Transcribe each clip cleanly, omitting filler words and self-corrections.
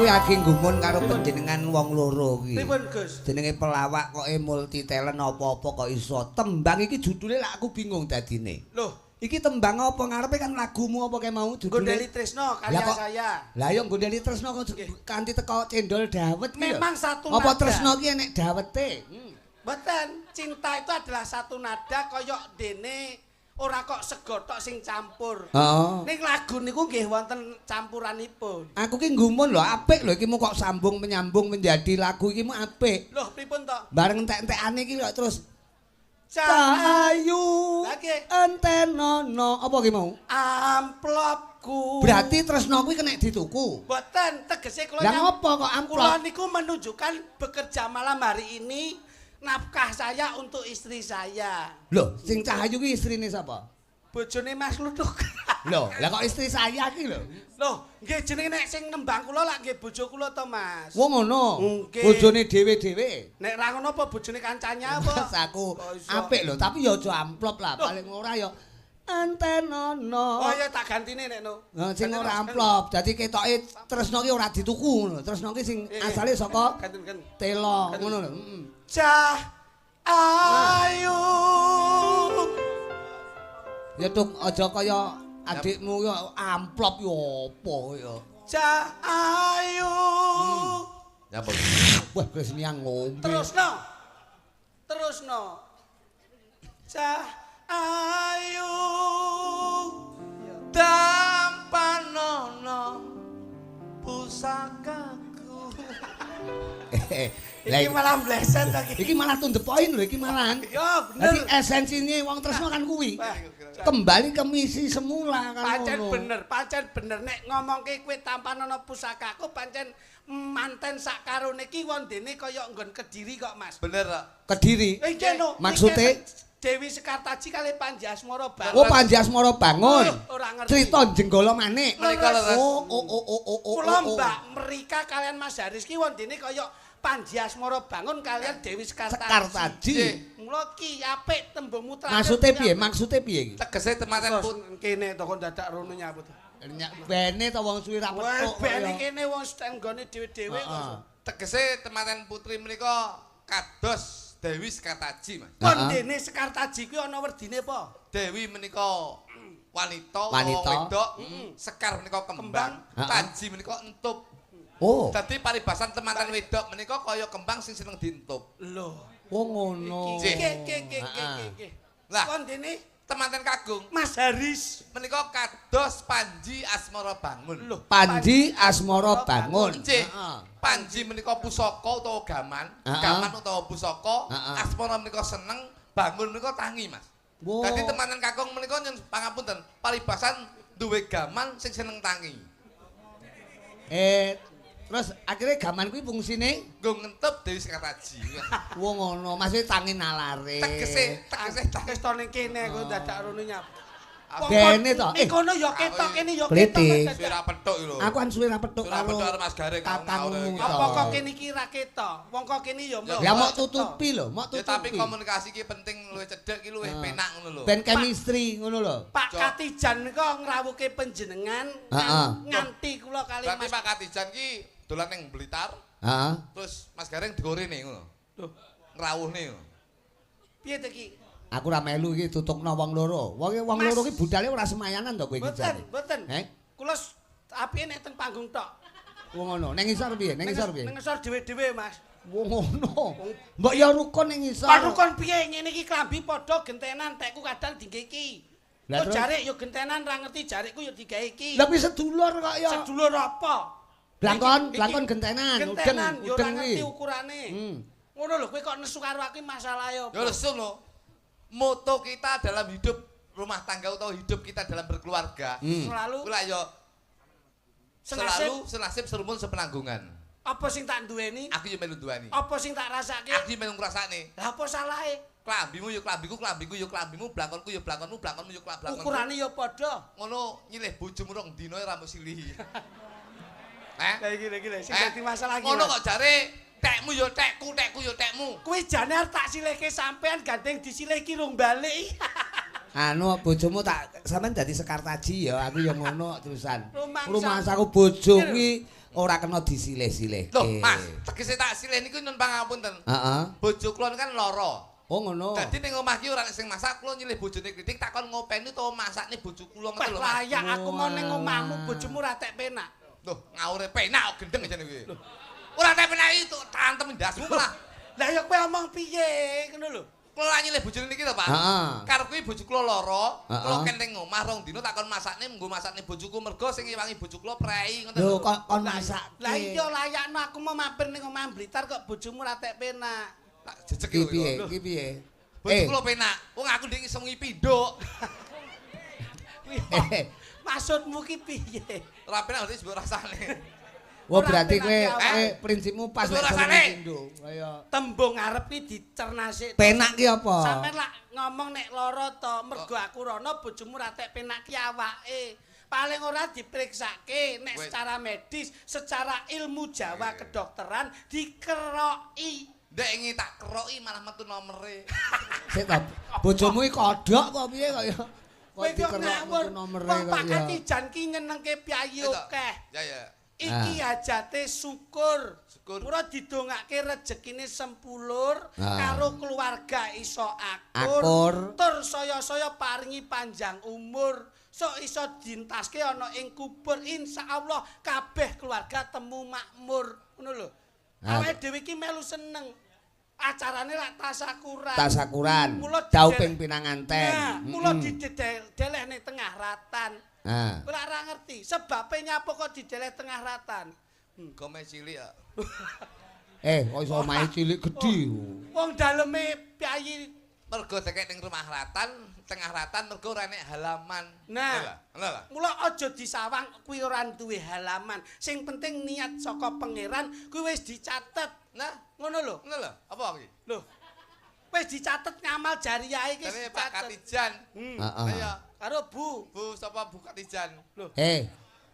kuwi agi gumun karo panjenengan wong loro iki. Pripun, Gus? Jenenge pelawak kok multi talent apa-apa kok iso. Tembang iki judule lak aku bingung dadine. Loh, iki tembang apa ngarepe kan lagumu apa kae mau judule? Gondeli Tresno karya saya. Lah yo Gondeli Tresno kok kanthi teko cendol dawet ki. Memang satu apa nada. Tresno ki enek dawete? Betul, cinta itu adalah satu nada koyok dene ora kok sego tok sing campur. Heeh. Ning lagu niku nggih wonten campuranipun. Aku ki nggumun lho, apik lho iki mu kok sambung menyambung menjadi lagu iki mu apik. Loh, pripun to? Bareng entek-entekane iki kok terus Cahayu Cahayu entenono apa ki mau? amplopku. Berarti Tresno kuwi kena dituku. Boten, tegese kula Lah ngopo kok amplop? Kula niku menunjukkan bekerja malam hari ini nafkah saya untuk istri saya. Loh, sing Cahayu ki istrine sapa? Bojone Mas Luduk. Loh, lah kok istri saya ki lho. Loh, nggih jenenge nek sing nembang kula lak nggih bojo kula to, Mas. Wong ngono. Nggih. Bojone dhewe-dhewe. Nek ra ngono apa bojone kancane apa? Aku Oh, iso. apik lho, tapi ya aja amplop lah, Loh. paling ora ya antenono. Oh ya tak gantine nek no. Nah, sing ora amplop, dadi ketoke Tresno ki ora dituku ngono. Tresno ki sing asale saka Ganten. Telo ngono lho. Cahayu. Ya tuk aja kaya adikmu ya amplop ya apa ya. Cahayu. Ya apa? Wah, wis niang ngombe. Terusno. Cahayu. Dampanono pusakaku. Iki malah bleset to iki. Iki malah to the point lho iki malahan. Yo Dadi bener. esensine wong Tresno kan kuwi. Kembali ke misi semula kan ngono. Pancen bener nek ngomongke kowe tampanono pusakaku pancen manten sak karone iki wondene kaya nggon Kediri kok, Mas. Bener kok. Kediri. Iki no. Maksude? Dewi Sekartaji kali Panji Asmara Bangun. Oh, Panji Asmara Bangun. Ora ngerti. Cerita Jenggala Manik. Menika lho, Mas. Oh. Kula Mbak Merika kalian Mas Haris ki wondene kaya Panji Asmara Bangun kalian Dewi Sekartaji. Mula ki apik tembungmu Maksude piye iki? Tegese tematen kene to kok dadak rono nyaput. Bene to wong suwi ra Wes petuk. bene kene wong stenggone dhewe-dhewe kok. tegese tematen putri menika kados Dewi Sekartaji, Mas. Kondene Sekartaji kuwi ana werdine apa? Dewi menika wanita, Wanita. wedok, Sekar menika kembang, Taji menika entup. Oh. Dadi paribasan temanten wedok menika kaya kembang sing seneng dientup. Lho. Oh ngono. Nggih. Lah, Kondene temanten kagung Mas Haris menika kados Panji Asmara Bangun. lho. Panji Asmara Bangun. Nggih. Panji menika pusaka utawa gaman, gaman utawa pusaka, Asmara menika seneng, Bangun menika tangi, Mas. Wow. Dadi temanten kakung menika nyun pangapunten, paribasan duwe gaman sing seneng tangi. Terus akhirnya gaman kuwi fungsine Nggo ngentup Dewi Sekartaji. wong ngono, maksudnya tangi nalare. Tegese Wis to ning kene aku dadak rono nyap. Bene to. Ning kono ya ketok kene ya Kliti. ketok. Suara petuk iki lho. Aku kan suwe ra petuk Suara petuk karo Mas Garing kakangmu to. Apa kok kene iki ra ketok? Wong kok kene ya mlok. Ya mau tutupi lho, mau Ya tapi tutupi. komunikasi ki penting luwih cedhek ki luwih penak ngono lho. Ben chemistry ngono lho. Pak Katijan nika ngrawuhke panjenengan nganti kula kali Berarti Mas. Pak Katijan ki dolan ning Blitar, Heeh. terus Mas Garing digorene ngono. Loh, Ngrawuhne ngono. piye to ki? Aku ra melu iki tutukno wong loro. Wong loro ki budale ora semayanan to kowe iki jane. Mboten. Kula apike nek teng panggung tok. Wong ngono. Ning isor piye? Ning isor piye? Ning isor dhewe-dhewe, Mas. Wong ngono. Mbok ya rukun ning isor. Pak rukun piye ngene iki klambi padha gentenan tekku kadang dingge iki. Lah Kok terus? jarik ya gentenan ra ngerti jarikku ya digawe iki. Lah kuwi sedulur kok ya. Sedulur apa? Blangkon Gentenan gentenan, ya ora udeng ngerti kuwi. ukurane. Ngono lho kowe kok nesu karo aku masalah ya. Ya lesu lho. Moto kita dalam hidup rumah tangga atau hidup kita dalam berkeluarga. Selalu Kuwi lak yo senasib senasib serumun sepenanggungan. apa sing tak duweni? Aku yo melu duweni. Apa sing tak rasake? Aku yo melu ngrasakne. Lah apa salahe? Klambimu yo klambiku, klambiku yo klambimu, blangkonku yo blangkonmu, blangkonmu yo blangkonmu. Ukurane ya padha. Ngono nyilih bojomu rong dina ra mung silih. Lah iki lho sing dadi masalah iki. Ngono kok jare tekmu yo tekku, tekku yo tekmu. Kuwi jane arep tak silihke sampean gandeng disilih ki rung balik. Anu bojomu tak sampean dadi Sekartaji ya, aku ya ngono terusan. Rumangsa. Rumangsaku bojo kuwi ora kena disilih-silih. Loh, Mas, tegese tak silih niku nyuwun pangapunten. Heeh. Bojo kula kan lara. Oh ngono. Dadi ning omah ki ora nek sing masak kula nyilih bojone kritik takon ngopeni utawa masakne bojo kula ngono lho. Layak aku mau ning omahmu bojomu ra tek penak. Loh, ngaure penak kok gendeng jane kuwi. Ora tek penak itu tantem ndasmu lah. Lah ya kowe omong piye ngono lho. Kula nyilih bojone niki to, Pak. Heeh. Karep kuwi bojo kula lara, kula ken ning omah rong dina takon masakne nggo masakne bojoku mergo sing ngewangi bojo kula prei ngono Lho lho. kon masak. Lah iya layakno aku mau mampir ning omah Blitar kok bojomu ra tek penak. Tak jejeg Ki iki. piye? Ki piye? Bojo kula penak. Wong aku ndek iso ngi pinduk. Maksudmu ki piye? Ora penak wis mbok rasane. Wah berarti kowe penak prinsipmu pas Ora nek rasane. pindho. Kaya Tembung arep ki dicernasik. penak ki apa? Sampeyan lak ngomong nek lara to, mergo aku rono bojomu ra tek penak ki awake. Paling ora diperiksake nek secara medis, secara ilmu Jawa kedokteran dikeroki. Ndek ngi tak keroki malah metu nomere. Sik ta. Bojomu iki kodhok apa piye kaya? Kowe kok ngawur. nomere Wong Pak kaya. Katijan ki nyenengke piyayi akeh. Ya ya. Iki hajate syukur. Syukur. Mula didongake rejekine sempulur Ah. karo keluarga iso Akur. akur. Tur saya-saya paringi panjang umur. Sok iso dintaske ana ing kubur insyaallah kabeh keluarga temu makmur. Ngono lho. Ah. Awake dhewe iki melu seneng. Acarane lak tasakuran. Tasakuran. Mula Jauh dideleh- ping pinanganten. Nah, mula dideleh ning tengah ratan. Nah. Ora ngerti, sebabe nyapa kok dideleh tengah ratan. Gome cilik ya. Kok iso omahe cilik gedhi. Wong daleme piyayi. Mergo dekek ning rumah ratan, tengah ratan mergo ora nek halaman. Nah, Ngono lah. mula aja disawang kuwi ora duwe halaman. Sing penting niat saka pangeran kuwi wis dicatet. Nah, Ngono lho. ngono lho. Apa iki? Lho. Wis dicatet ngamal jariah iki. Jane Pak Katijan. Heeh. Iya. Karo Bu. Bu sapa Bu Katijan? Lho.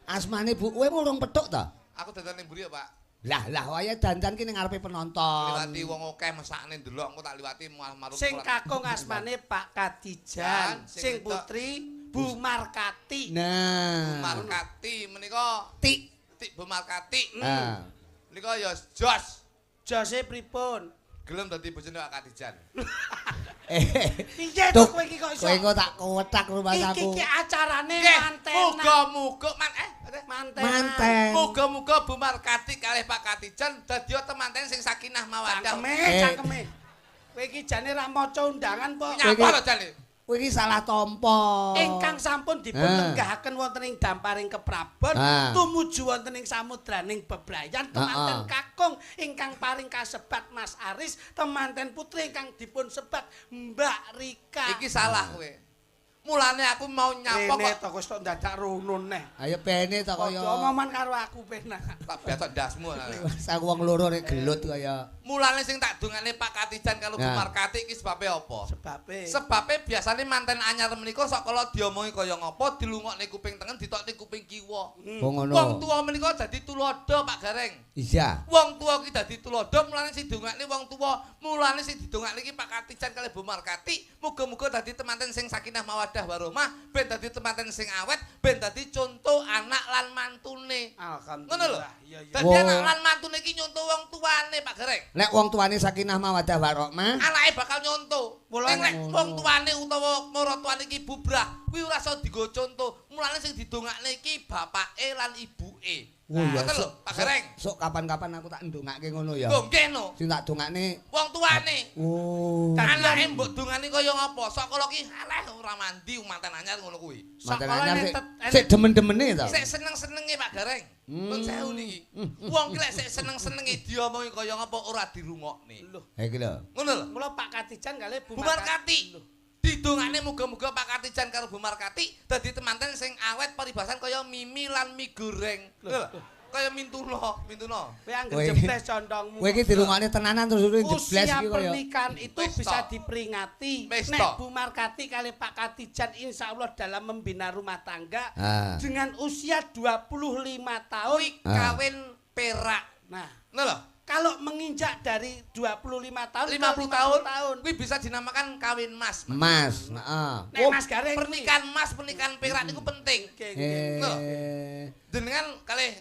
Asmane Bu kowe urung petuk ta? Aku dadan ning mburi ya, Pak. Lah waya dandan ki ning ngarepe penonton. Liwati wong akeh mesakne ndelok engko tak liwati malah marut. Sing kakung asmane Pak Katijan, sing Sing putri Bu Markati. Nah. Markati menika Tik. Tik Bu Markati. Ah. Menika ya jos. Jose pripun? Gelem dadi bojone Pak Katijan. Piye to kowe iki kok iso? Kowe kok tak kotak rumah saku. Iki acarane Nggih, mantenan. muga-muga Mantenan. Manten. muga-muga Bu Markati kalih Pak Katijan dadi temanten sing sakinah mawaddah. Cangkeme. Kowe iki jane ra maca undangan po. Nyapa lho jane? Kowe iki salah tampa. Ingkang sampun dipun lenggahaken wonten ing damparing keprabon tumuju wonten ing samudraning bebrayan temanten kakung ingkang paring kasebat Mas Aris, temanten putri ingkang dipun sebat Mbak Rika. Iki salah kowe. Mulane aku mau nyapa Rene kok to wis tok dadak runun neh. Ayo bene ta kaya. Padha omongan karo aku penak. tak besok ndasmu. Aku wong loro nek gelut kaya. Mulane sing tak dongane Pak Katijan karo Bu Nah. Markati iki sebabe apa? Sebabe Sebabe biasane manten anyar menika sok kala diomongi kaya ngapa dilungokne kuping tengen ditokne kuping kiwa. Oh ngono. Wong tuwa menika dadi tulodo Pak Gareng. Iya. Wong tuwa ki dadi tulodo mulane sing dongakne wong tuwa, mulane sing didongakne iki Pak Katijan kalih Bu Markati, muga-muga dadi temanten sing sakinah mawaddah warahmah, ben dadi temanten sing awet, ben dadi contoh anak lan mantune. alhamdulillah. Ngono lho. Iya iya. Dadi anak lan mantune iki nyontoh wong tuane Pak Gareng. Nek wong tuane sakinah mawaddah warahmah, Anake bakal nyontoh. Mulane Nek wong tuane utawa maratuane iki bubrah, kuwi ora iso digo contoh. Mulane sing didongakne iki bapake lan ibuke. Oh, iya. Ngoten lho, Pak Gareng. Sok kapan-kapan aku tak ndongake ngono ya. Lho nggih no. Sing tak dongakne. Wong tuane. Oh. Anake mbok dongani kaya ngapa? Sok kala ki alah ora mandi manten anyar ngono kuwi. Manten Sekolah anyar netet- sik demen-demene ta. Sik seneng-senenge Pak Gareng. Nun sewu niki. Wong ki lek sik seneng-senenge diomongi kaya ngapa ora dirungokne. Lho, Ha iki lho. Ngono lho. mula Pak Katijan kalih Bu Bu Markati. Didongane muga-muga Pak Katijan karo Bu Markati dadi temanten sing awet paribasan kaya mimi lan mie goreng. Lho, kaya mintuno. Kowe anggere Kowe jeptes condongmu. Kowe iki dirungokne tenanan terus jebles Usia iki kaya. pernikahan itu Pesta. bisa diperingati. Pesta. Nek Bu Markati kali Pak Katijan insya Allah dalam membina rumah tangga Ah. dengan usia 25 tahun. Kuwi kawin perak. Nah, Ngono lho. kalau menginjak dari 25 tahun 50 ke tahun. Kuwi bisa dinamakan kawin mas. Mas, heeh. Nek Mas Gareng Pernikahan mas, pernikahan perak niku penting. Oke, oke. Jenengan kalih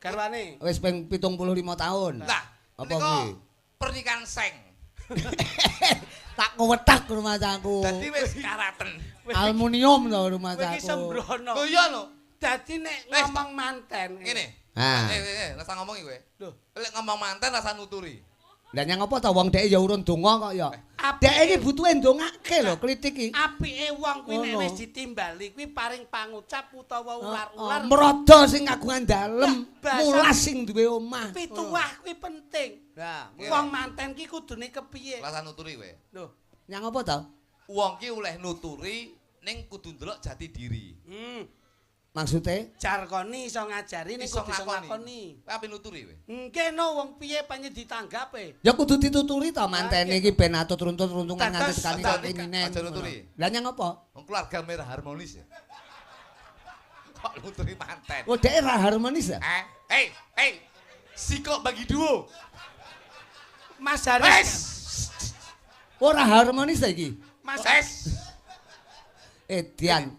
Garwane. Wis ping 75 tahun. Nah, apa menika kuwi? pernikahan seng. Tak kewethak rumah saku. Dadi wis karaten. Aluminium to rumah Kowe iki saku. sembrono. Lho iya lho. Dadi nek Wis, ngomong manten. Ngene. Ah. Rasa ngomongi kowe. Lho, Lek ngomong manten rasa nuturi. Lah nyang apa ta wong dhek ya urun donga kok ya. Apike- Dhek iki butuhe ndongake lho klitik iki. apike wong kuwi nek Ngono. wis ditimbali kuwi paring pangucap utawa ular-ular. Merodo sing kagungan dalem, Lah, bahasa- mulas sing duwe omah. Pituwah kuwi penting. Lah, Wong manten ki kudune kepiye? Rasa nuturi kowe. Lho, nyang apa ta? Wong ki oleh nuturi ning kudu ndelok jati diri. Maksude? jargoni iso ngajari nek kudu iso nglakoni. Kowe ape nuturi kowe? Engke no wong piye panjen ditanggape. Ya kudu dituturi to mantene iki ben atut runtut-runtungan nganti Dados- tekani dados- kepingine. aja nuturi. Lah nyang apa? Wong keluarga merah harmonis ya. Kok nuturi manten? Oh, dhek ra harmonis ya? Hei, sikok bagi duo. Mas Wes, Haris. Ora harmonis ta iki? Mas wes. Dian.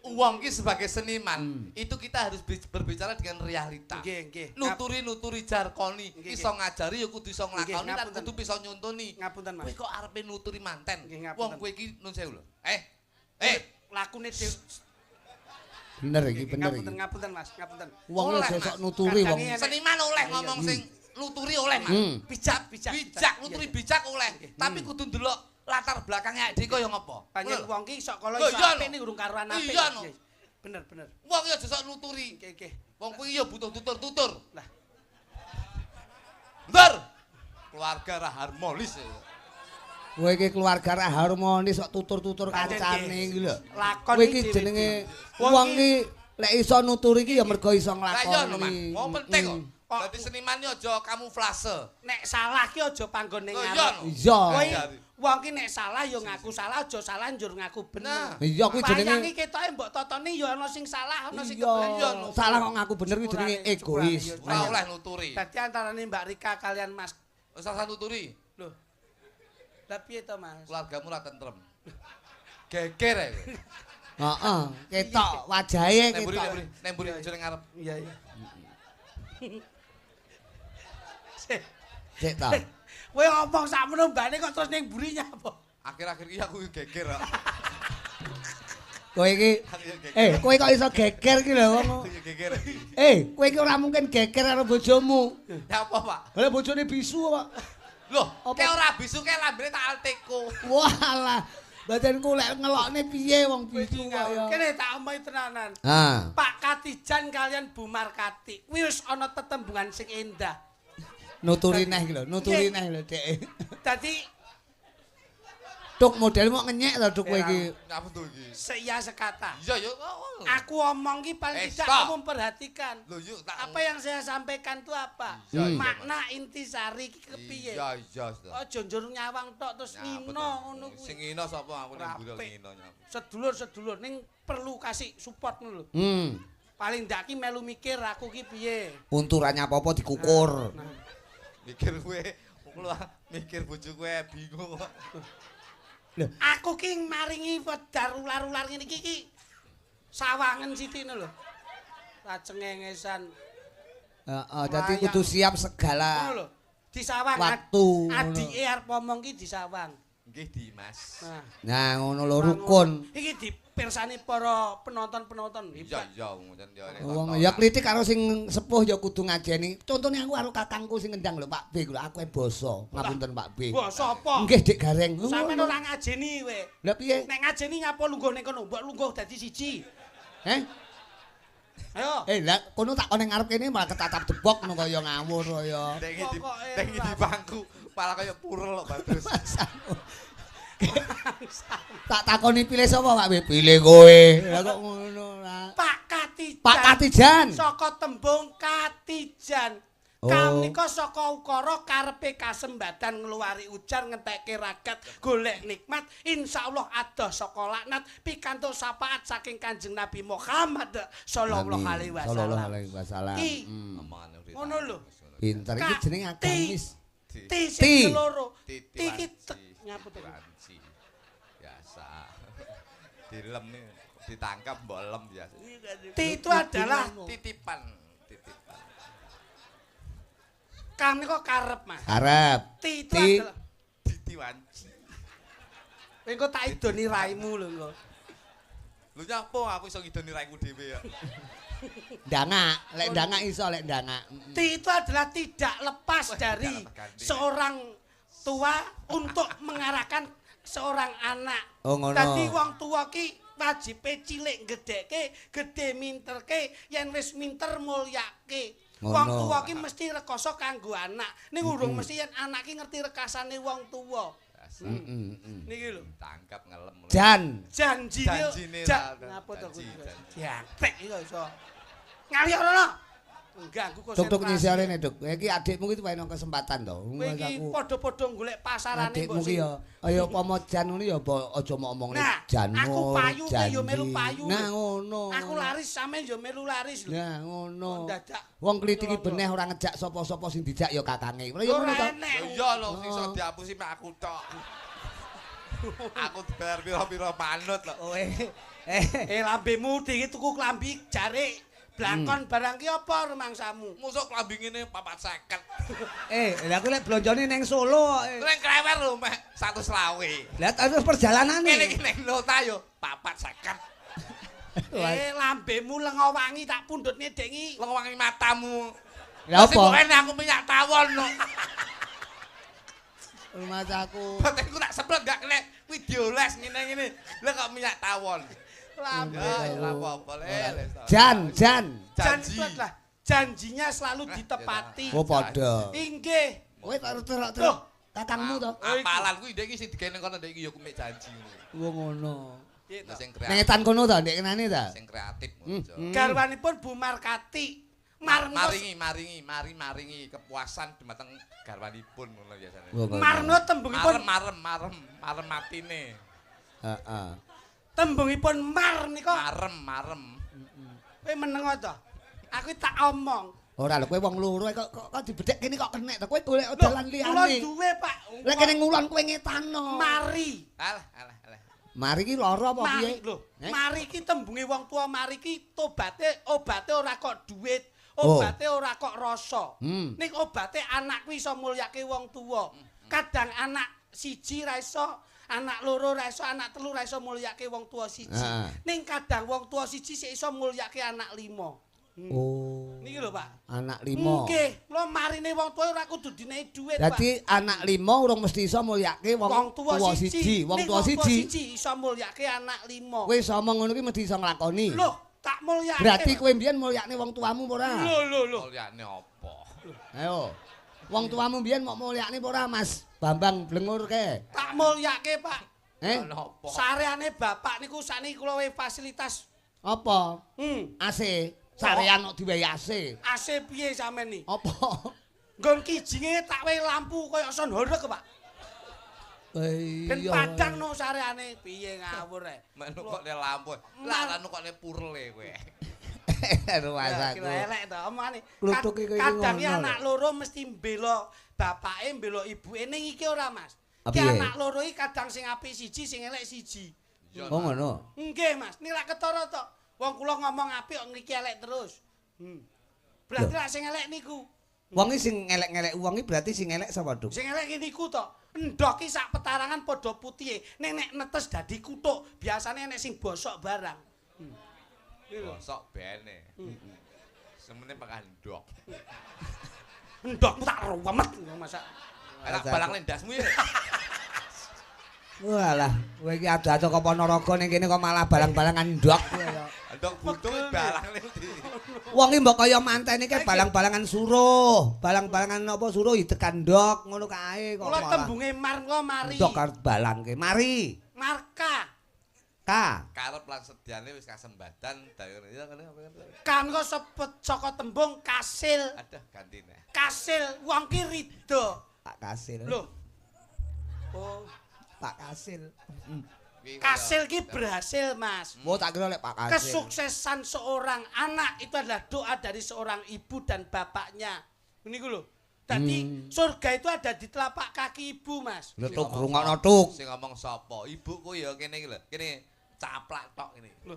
Uang ki sebagai seniman, itu kita harus berbicara dengan realita. Nggih. Nuturi jarkoni, Nggih, iso ngajari ya kudu iso nglakoni Nggih, lan ngapunten. kudu bisa nyontoni. Ngapunten, Mas. Kowe kok arepe nuturi manten? Nggih, ngapunten. Wong kowe iki nun sewu lho. lakune dhewe. Bener iki, bener iki. Ngapunten Mas, ngapunten. Wong Oleh, sesuk Mas. nuturi wong. Kadang-kadang Seniman oleh ngomong sing nuturi oleh, Mas. Bijak. Bijak, nuturi bijak oleh. Tapi kudu ndelok latar belakangnya dik kaya ngopo. Panjen wong ki sok kala Lho, iso iya, apik no. ning urung karuan apik. Iya, no. Bener. Wong ya aja sok nuturi. Nggih. Wong kuwi ya butuh tutur-tutur. Lah. Bener. Keluarga ra harmonis ya. Kowe iki keluarga ra harmonis kok tutur-tutur Pancen, kancane nggih. iki lho. Lakon Kowe iki iki dhewe. jenenge Wong wong iki- iki lek iso nuturi iki ya mergo iso Lah iya lho, Mas. nglakoni. Wong penting kok. Oh. Dadi seniman iki aja kamuflase. Nek salah ki aja panggon ning Lho, iya, ngarep. no. Iya. Kowe Ngajari. wong ki nek salah ya ngaku salah, aja salah njur ngaku bener. Nah. Iya kuwi jenenge Payangi ketoke mbok totoni ya ana sing salah, ana sing iya. kebenaran. Salah kok ngaku bener kuwi jenenge egois. Iya. Ora oleh nuturi. Dadi antarane Mbak Rika kalian Mas. Wis ora nuturi. Lho. Lah piye to Mas? Keluargamu ora tentrem. Geger ae. Heeh, ketok wajahe Nemburi, ketok. nemburi aja ning ngarep. Iya. Sik ta. Kowe ngomong sakmono mbane kok terus ning mburi nyapa? Akhir-akhir iki aku geger kok. Kowe iki kowe kok iso geger iki lho wong. Aku geger. Kowe iki ora mungkin geger karo bojomu. Ya apa, Pak? Lah bojone bisu kok. Loh, Apa? kayak ora bisu kayak lambene tak alteko. Walah, badanku lek ngelokne piye wong bisu kok ya. Kene tak omahi tenanan. Ah, Pak Katijan kalian Bu Markati. Kuwi wis ana tetembungan sing endah. nuturi neh iki lho, nuturi neh lho Dek. Dadi Tuk model mau ngenyek to Tuk kowe iki. Ngapa tuh iki? seia sekata. Iya, yo. Aku omong ki paling tidak stop. kamu perhatikan. Loh, yuk tak Apa yang saya sampaikan itu apa? Iya, iya, Makna intisari ki kepiye? Iya, sudah. Ojo njur nyawang tok terus ngino ngono Sing kuwi. ngino sapa aku ning mburi Rapik. ngino nyapu. Sedulur-sedulur ning perlu kasih support ngono lho. Paling ndak ki melu mikir aku ki piye. Unturannya apa-apa dikukur. Mikir kowe, mikir bojo kowe bingung kok. Aku ki maringi wedar ular-ular ngene iki sawangen sithine lho. Tak cengengesan. Heeh, dadi kudu siap Ngono segala lho. Disawang. waktu. Adike arep omong ki disawang. Nggih, Dimas. Nah, Nah, ngono lho rukun. iki dipirsani para penonton-penonton. Iya, iya, ngoten ya. Wong ya klitik karo sing sepuh ya kudu ngajeni. Contone aku karo kakangku sing ngendang lho Pak B, lho aku basa. Ngapunten Pak B. Basa apa? Nggih, Dik Gareng. Sampeyan ora ngajeni kowe. Lah piye? Nek ngajeni ngapa lungguh ning kono? Mbok lungguh dadi siji. Ayo. Lah kono tak kono ngarep kene malah ketatap debok ngono kaya ngawur kaya. Nek di bangku malah kaya purel kok Badrus. Tak takoni pilih sapa Pak B? Pilih kowe. Lah kok ngono lah. Pak Katijan. Pak Katijan. Saka tembung Katijan. Oh. Kamnika saka ukara karepe kasembadan ngluwari ujar ngentekke ragat golek nikmat insyaallah adoh saka laknat pikantuk syafaat saking Kanjeng Nabi Muhammad sallallahu alaihi Sallallahu wasallam. alaihi wasallam. Omongane udah. Ngono lho. Pinter iki jenenge agamis. Ti sing loro. Titi Ti ki wanci. nyapa to? Wanci. Biasa. Dilem nih, ditangkap mbok lem biasa. Ti itu adalah Titipan. Kan kok karep, Mas. Karep. Ti itu adalah Ditiwanci. engko tak idoni raimu lho engko. Lho nyapa aku iso ngidoni raimu dhewe ya. Ndangak, lek ndangak iso lek ndangak. Ti itu adalah tidak lepas dari seorang tua untuk mengarahkan seorang anak. Oh ngono. Dadi wong tua ki wajibe cilik gedheke, gedhe minterke, yen wis minter mulyake. Wong tua ki mesti rekoso kanggo anak. Ning urung mesti yen anak ki ngerti rekasane wong tua. Niki lho. Tangkap ngelem. Janjine. Ngapa to kuwi? Jantek iki kok iso. Ngali ora. Enggak, aku konsentrasi. Duk nyisore nek Duk. Iki adikmu ki tuwene kesempatan to. Kowe iki padha-padha golek pasarane adikmu ki ya kaya upama jan ngono ya aja omongne janmu. Aku payu ki ya melu payu. Nah ngono. Aku laris sampean ya melu laris lho. Nah ngono. Dadak. Wong kliti ki beneh ora ngejak sapa-sapa sing dijak ya kakange. Ya ngono to. Iya lho sing iso diapusi mek aku tok. Aku dibayar pira-pira manut lho. Lambemu iki tuku klambi jare blangkon barang ki apa rumangsamu? Mosok klambi ngene 450. Lha aku lek blonjone ning Solo kok. Ning krewer lho mek 120. Lah terus perjalanane. Ngene iki ning nota yo 450. Lambemu lengo wangi tak pundhut ngedengi. Lengo wangi matamu. Lah apa? Sing aku minyak tawon no. Rumah aku. Batenku tak seblek gak kena video les ngene-ngene. Lah kok minyak tawon. Janji lah. Janjinya selalu ditepati. Oh padha. Inggih. Kowe terus kakangmu to. Apalan kuwi ndek iki sing digene kono ndek iki ya mek janji ngono. Wong ngono. Sing kreatif. Ning etan kono to ndek kenane ta? Sing kreatif. Garwanipun Bu Markati. Maringi kepuasan dumateng garwanipun ngono biasane. Marno tembungipun marem matine. Heeh. Tembungipun mar nika marem. Kowe meneng to. Aku tak omong. Ora lho kowe wong loro kok dibedhek kene kok kenek to kowe golek dalan liyane. Kula duwe, Pak. Lek kene ngulon kowe ngetano. Mari. Alah. Mari ki lara apa piye? Mari ki tembunge wong tua mari ki obate ora kok duit. Obate ora kok rasa. Ning obate anak kuwi iso mulyake wong tuwa. Kadang anak siji ra iso, anak loro ra iso, anak telu ra iso mulyake wong tuwa siji. Ning kadang wong tuwa siji sik iso mulyake anak lima. Oh. Niki lho, Pak. Anak lima. Nggih, lho marine wong tuwa ora kudu dinehi dhuwit, Pak. Dadi anak lima urung mesti iso mulyake wong tuwa siji. Wong tuwa siji iso mulyake anak lima. Kowe iso omong ngono ki mesti iso nglakoni. Lho, tak mulyake. Berarti kowe mbiyen mulyakne wong tuamu apa ora? Lho. Mulyakne apa? Ayo. Wong tuamu mbiyen mok mulyakne apa ora, Mas Bambang Blengur ke? Tak mulyake, Pak. Napa? Sareane bapak niku sakniki kula weh fasilitas Apa? AC. Sarean kok diwehi AC. AC piye sampean iki? Apa? Nggon kijinge tak wehi lampu kaya son horeg, Pak. Ben padang no sareane piye ngawur ae. Menu kok le lampu. Lah anu kok le purle kowe. Rumasaku. Elek to omongane. Kluthuk iki Kadang anak loro mesti mbela bapake, mbela ibuke ning iki ora, Mas. Ki anak loro iki kadang sing apik siji, sing elek siji. Oh ngono. Nggih, Mas. Nilak ketara to. Wong kula ngomong apik kok ngriki elek terus. Berarti lak sing elek niku. Wong iki sing elek-elek wong iki berarti sing elek sapa, Duk? Sing elek niku to. Endhok ki sak petarangan padha putihe. Ning nek netes dadi kutuk, biasane nek sing bosok barang. Bosok bene. Semene pakah ndok. Ndok tak ruwemet masak. Enak balang lendasmu ya. Walah, kowe iki ada-ada kok Ponorogo ning kene kok malah balang-balangan ndok kowe ya. Ndok butuh balang ndi. Wong iki mbok kaya mantene ke balang-balangan suruh. Balang-balangan apa suruh tekan ndok ngono kae kok. Kula tembunge mar kula mari. Ndok arep balangke. Mari. Marka. Karep lan sediane wis kasembadan dayon ya ngene apa. Kan kok sepet saka tembung kasil. Aduh gantine. Kasil wong ki rido. Pak Kasil. Lho. Oh, Pak Kasil. Kasil ki berhasil, Mas. Oh tak kira lek Pak Kasil. Kesuksesan seorang anak itu adalah doa dari seorang ibu dan bapaknya. Niku lho. Dadi surga itu ada di telapak kaki ibu, Mas. Lho tuk rungokno tuk. Sing ngomong sapa? Ibuku ya kene iki lho. Kene caplak tok ngene. Lho.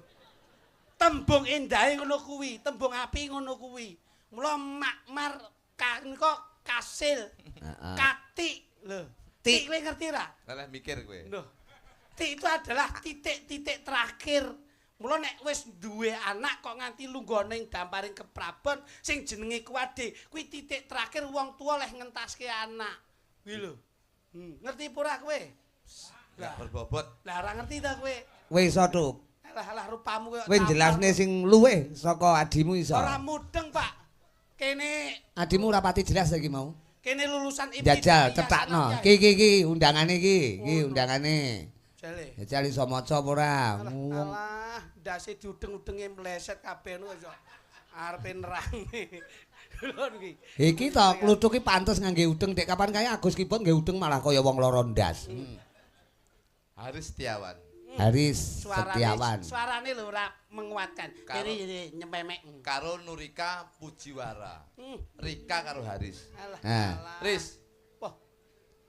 Tembung endahe ngono kuwi, tembung api ngono kuwi. Mula makmar kok kasil, katik. Loh, tik kowe ngerti ra? Lah mikir kowe. Loh. Tik itu adalah titik-titik terakhir. Mula nek wis duwe anak kok nganti lunggone ing damparing keprabon sing jenenge kuwade, kuwi titik terakhir wong tua leh ngentaske anak. Kuwi lho. Ngerti pura kowe? Lah berbobot. Lah ora ngerti ta kowe? Kowe iso Tuk. Alah rupamu kowe. Kowe jelasne sing luweh saka adimu iso. Ora mudeng, Pak. Kene Adimu ora pati jelas iki mau. kene lulusan Jajal cetakno. Ki undangane iki undangane. Jale. Jajal iso maca apa ora? Alah, ndase diudeng-udenge mleset kabeh ngono iso. Arepe nerangne. Lho iki. Iki to kluthuk iki pantes ngangge udeng dek kapan kaya Agus Kipon nggih udeng malah kaya wong lara ndas. Haris Setiawan. Haris Setiawan. Suarane lho ora menguatkan. Kene nyempemek. Karo Nurika Pujiwara. Rika karo Haris. Alah. Riz. Wah,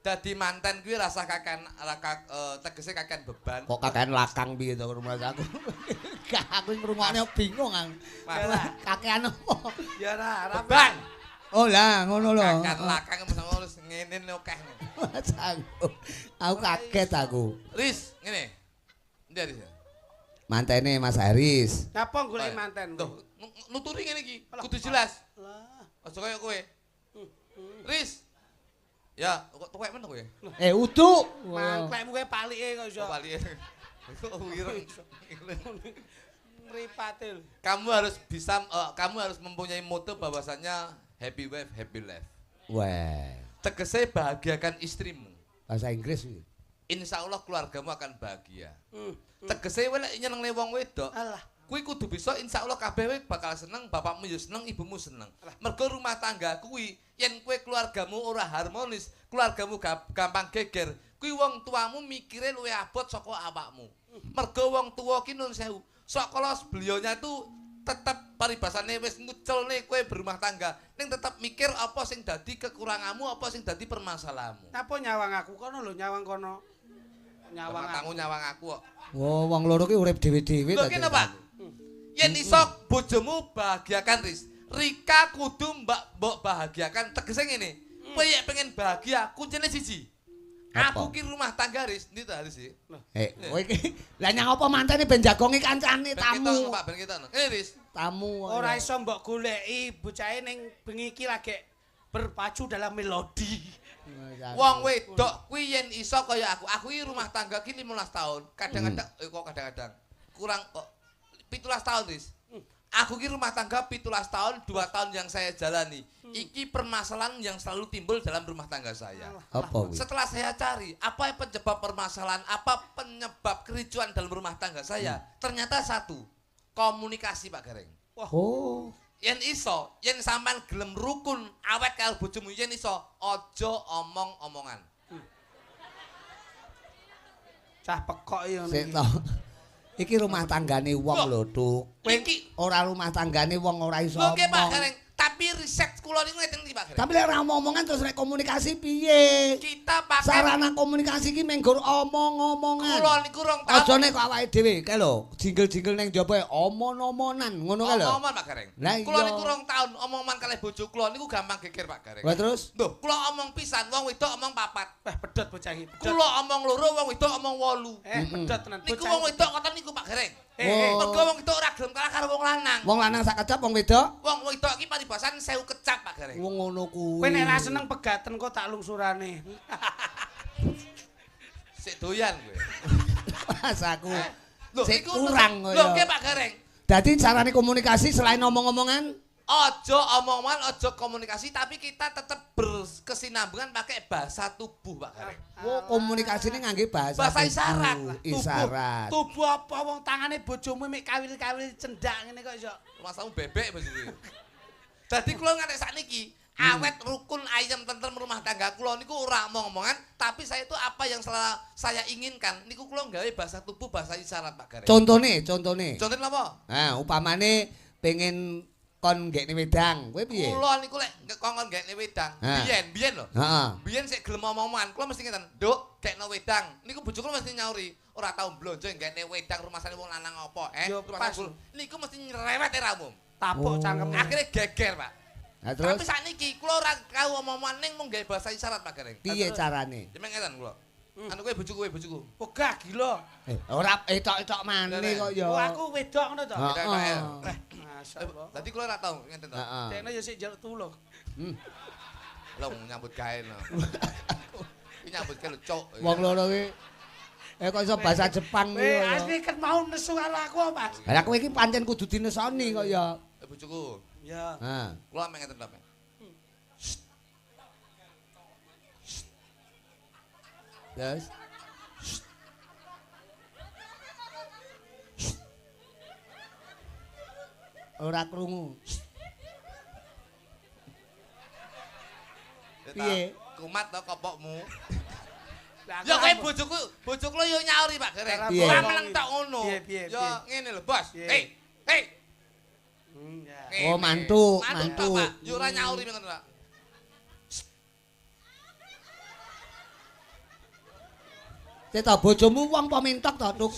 Dadi manten kuwi rasa tegese kakean beban. Kok kakean lakang piye to rumah aku. Gak aku ngrungokne bingung aku. Kakean apa? ya ora Beban. Oh lah ngono lho. Kakean lakang wis ngene akeh. Aku kaget aku. Riz, ngene. Ndi Riz? Mantene Mas Haris. Napa golek manten? Tuh, nuturi ngene iki, kudu jelas. Lah. Aja kaya kowe. Riz. Ya, kok tuwek men kowe? Udu. Mangklekmu kowe palike kok iso. Kok bali. Kok wireng. Mripate lho. Kamu harus mempunyai moto bahwasanya happy wife, happy life. Wah, Tegese bahagiakan istrimu. bahasa Inggris iki. Insya Allah keluargamu akan bahagia. Tegese kowe lek nyenengne wong wedok, Alah. kuwi kudu bisa insya Allah kabeh bakal seneng, bapakmu ya seneng, ibumu seneng. Mergo rumah tangga kuwi yen kowe keluargamu ora harmonis, keluargamu gampang geger, kuwi wong tuamu mikire luwih abot saka awakmu. Mergo wong tuwa ki nun sewu, sakala beliaunya tuh tetep paribasane wis nguculne kowe berumah tangga, ning tetep mikir apa sing dadi kekuranganmu, apa sing dadi permasalahanmu. Napa nyawang aku kono lho, nyawang kono. Nyawang aku kok. Oh, wong loro ki urip dhewe-dhewe Lho kene Pak. Yen iso bojomu bahagiakan Riz, Rika kudu mbok bahagiakan. Tegese ngene, kowe yen pengen bahagia, kuncine siji. Aku ki rumah tangga Riz, ndi to Haris iki? Kowe iki lah nyang apa mantene ben jagongi kancane tamu. Pak ben kita. Ngene Riz. Tamu. Ora iso mbok goleki bocahe ning bengi iki lagi berpacu dalam melodi. Wong wedok kuwi yen iso kaya aku iki rumah tangga ki 15 tahun. Kadang-kadang kadang-kadang kurang kok 17 tahun Riz. Aku ki rumah tangga 17 tahun, 2 tahun yang saya jalani. Iki permasalahan yang selalu timbul dalam rumah tangga saya. Apa kuwi? Setelah saya cari, apa penyebab permasalahan, apa penyebab kericuan dalam rumah tangga saya? Ternyata satu, komunikasi Pak Gareng. Oh. Yen iso, yen sampean gelem rukun awet karo bojomu yen iso, aja omong-omongan. Cah pekok iki ngono. Sik to. Iki rumah tanggane wong lho, Tuk. Iki Ora rumah tanggane wong ora iso. lho Pak omong. Gareng, tapi riset kula niku ngeten iki Pak Gareng. Tapi lek ora omong-omongan terus rek komunikasi piye? Kita pakai Sarana komunikasi ki menggur omong-omongan. kula niku rong Aja tahun. nek kok awake dhewe kae lho, jinggel-jinggel ning jaba omon-omonan, ngono kae lho. Omong Pak Gareng. Lah Kula iya. niku rong tahun omongan kalih bojo kula niku gampang geger Pak Gareng. Wah terus Lho, kula omong pisan, wong wedok omong papat. Wah, pedhot bocah iki. Kula omong loro, wong wedok omong 8. Pedhot tenan Niku bocah. wong wedok ngoten niku Pak Gareng. Oh. Mergo wong wedok ora gelem kalah karo wong lanang. wong lanang sak kecap wong wedok Wong wedok iki paribasan 1000 kecap Pak Gareng. wong ngono kuwi. Kowe nek ra seneng pegaten kok tak lungsurane. Sik doyan kowe. Rasaku. Lho, Sik iku kurang lho kaya. nggih Pak Gareng. Dadi carane komunikasi selain omong-omongan Ojo omongan, ojo komunikasi, tapi kita tetap berkesinambungan pakai bahasa tubuh Pak Gareng. oh, komunikasine ngangge bahasa Bahasa tubuh. isyarat. Isyarat. Tubuh apa wong tangane bojomu mek kawil-kawil cendak ngene kok iso. Masamu bebek bos kuwi. Dadi kula nganti sakniki awet rukun ayam tentrem rumah tangga kula niku ora omong-omongan, tapi saya itu apa yang saya inginkan niku kula gawe bahasa tubuh, bahasa isyarat Pak Gareng. Contone. Contohnya apa? Nah, upamane pengen kon gekne wedang, kowe piye? Kula niku lek kongkon gekne wedang, biyen lho. Heeh. Biyen sik gelem omong-omongan, kula mesti ngeten, "Nduk, gekno wedang." Niku bojo kula mesti nyauri, "Ora tau blonjo gekne wedang rumasane wong lanang apa?" Yo, Rumasane pas. kula. Niku mesti nyerewet era umum. Tapuk cangkem. Akhirnya geger, Pak. Nah terus tapi sakniki kula ora kau omong-omongan ning mung gawe bahasa isyarat Pak Gareng. piye carane? Cemek ngeten kula. Anu kowe bojoku. Wegah gila. Ora etok-etok maneh kok ya. Oh aku wedok ngono to. Heeh. Masyaallah. Dadi kula ora tau ngenten to. Heeh. Dekne ya sik njaluk tulung. Lah nyambut gawe no. Iki nyambut gawe cuk. Wong loro ki kok iso bahasa Jepang Weh, iki. asli kan mau nesu karo aku, Mas. Lah kowe iki pancen kudu dinesoni kok ya. Bojoku. Ya. Ha. Kula mek ngeten to, Pak. Terus ora krungu. Piye? Kumat to kopokmu. Lah, Ya kowe aku- bojoku lho yo nyauri Pak Gareng. Piye? Ora meleng tok ngono. Piye? Yo ngene lho, Bos. Piye? Hei. Ya. Ngene. Oh, mantu. tok, Pak. Yo ora nyauri ngono, Pak. Cita bojomu wong apa mentok to, Tuk?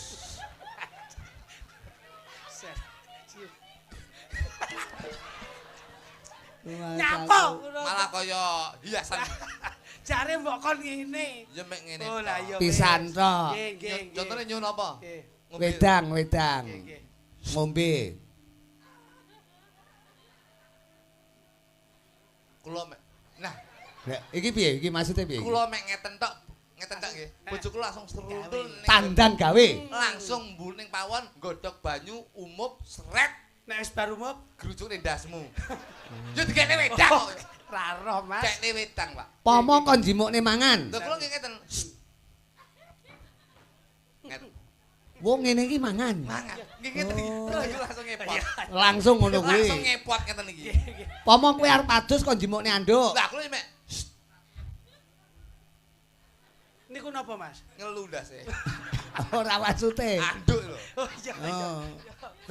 Nyapa? Malah kaya hiasan. Jare mbok kon ngene. Ya mek ngene. Oh lah iya. Pisan tok. Nggih, nggih. Contone nyun apa? Nggih. Ngombe. Wedang. Nggih, nggih. Ngombe. Kula mek. Nah, Lah, iki piye? Iki maksudnya piye? kula mek ngeten tok nggih. Bojoku langsung serudul ning Tandan gawe. langsung mbul ning pawon nggodhog banyu umup sret Nek wis bar umum grucuk ning ndasmu. Yo dikene wedang. ra roh, Mas. Cekne wedang, Pak. Pomo kon jimukne mangan. Lho kula nggih ngeten. Nget Wong ngene iki mangan. mangan. Nggih ngeten iki. Terus yo langsung ngepot. Langsung ngono kuwi. Langsung ngepot ngeten iki. Pomo kowe arep adus kon jimukne anduk. Lah kula mek Niku napa, Mas? ngelu ndase. Ora maksude. Anduk lho. Oh iya iya. Oh.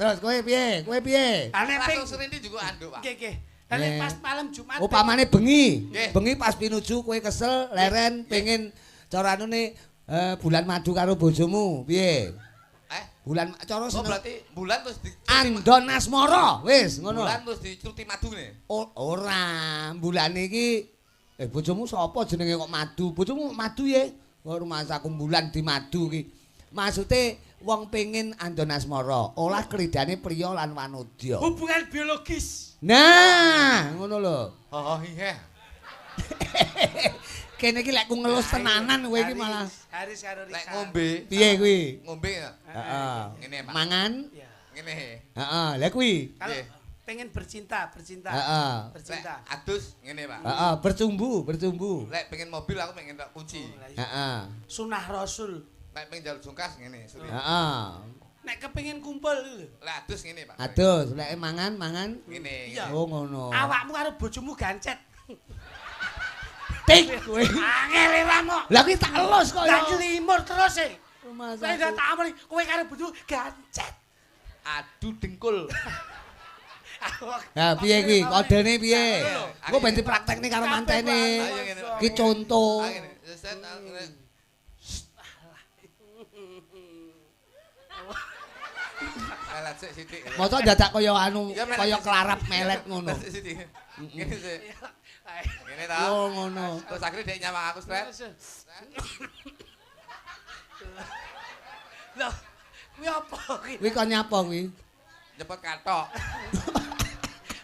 Terus kowe piye? Kowe piye? Ane ping Langsung serindi juga anduk, Pak. nggih nggih. Lah nek pas malam Jumat. Upamane bengi. Nggih. Bengi pas pinuju kowe kesel, leren pengen cara anune bulan madu karo bojomu. Piye? Bulan cara Oh seneng berarti bulan terus di Andon Asmara. Wis ngono. bulan terus dicuti madune. Ora, bulane iki bojomu sapa jenenge kok madu? Bojomu madu ye. Kok rumasaku bulan di madu iki. Maksude wong pengen andon asmara, olah kridane priya lan wanodya. Hubungan biologis. Nah, ngono lho. Oh iya. Kene iki lek ku ngelus tenanan kowe iki malah. Haris karo Rika. Lek ngombe. Piye kuwi? Ngombe ya. Heeh. Ngene, Pak. Mangan? Iya. Ngene. Heeh, lha kuwi. Kalau Nggih. pengen bercinta. Heeh. Bercinta. Lek adus ngene, Pak. Heeh, bercumbu. Lek pengen mobil aku pengen tak kunci. Oh, lah iya. Heeh. Sunah Rasul. Lek pengen jalur jungkas ngene, suri. Heeh. Nek kepengin kumpul lho. Lek adus ngene, Pak. Adus, lek mangan. Ngene. Iya. Oh ngono. Awakmu karo bojomu gancet. Tik kowe. Angel iramu. Lah kuwi tak elus kok ya. Tak limur terus e. Rumah Kowe ndak tak amoni, kowe karo bojomu gancet. Adu dengkul. Nah, piye kuwi? Kodene piye? Lho, Engko ben dipraktekne karo mantene. Ayo ngene. Ki contoh. Ah, ngene. Set ngene. Melet sik sithik. Mosok dadak kaya anu, Ya, melet kaya sithik. kelarap melet ngono. Melet sithik. Ngene sik. Ngene ta. Oh ngono. Terus akhirnya dia nyawang aku stret. Loh, kuwi apa kuwi? Kuwi kok nyapa kuwi? Nyepot katok.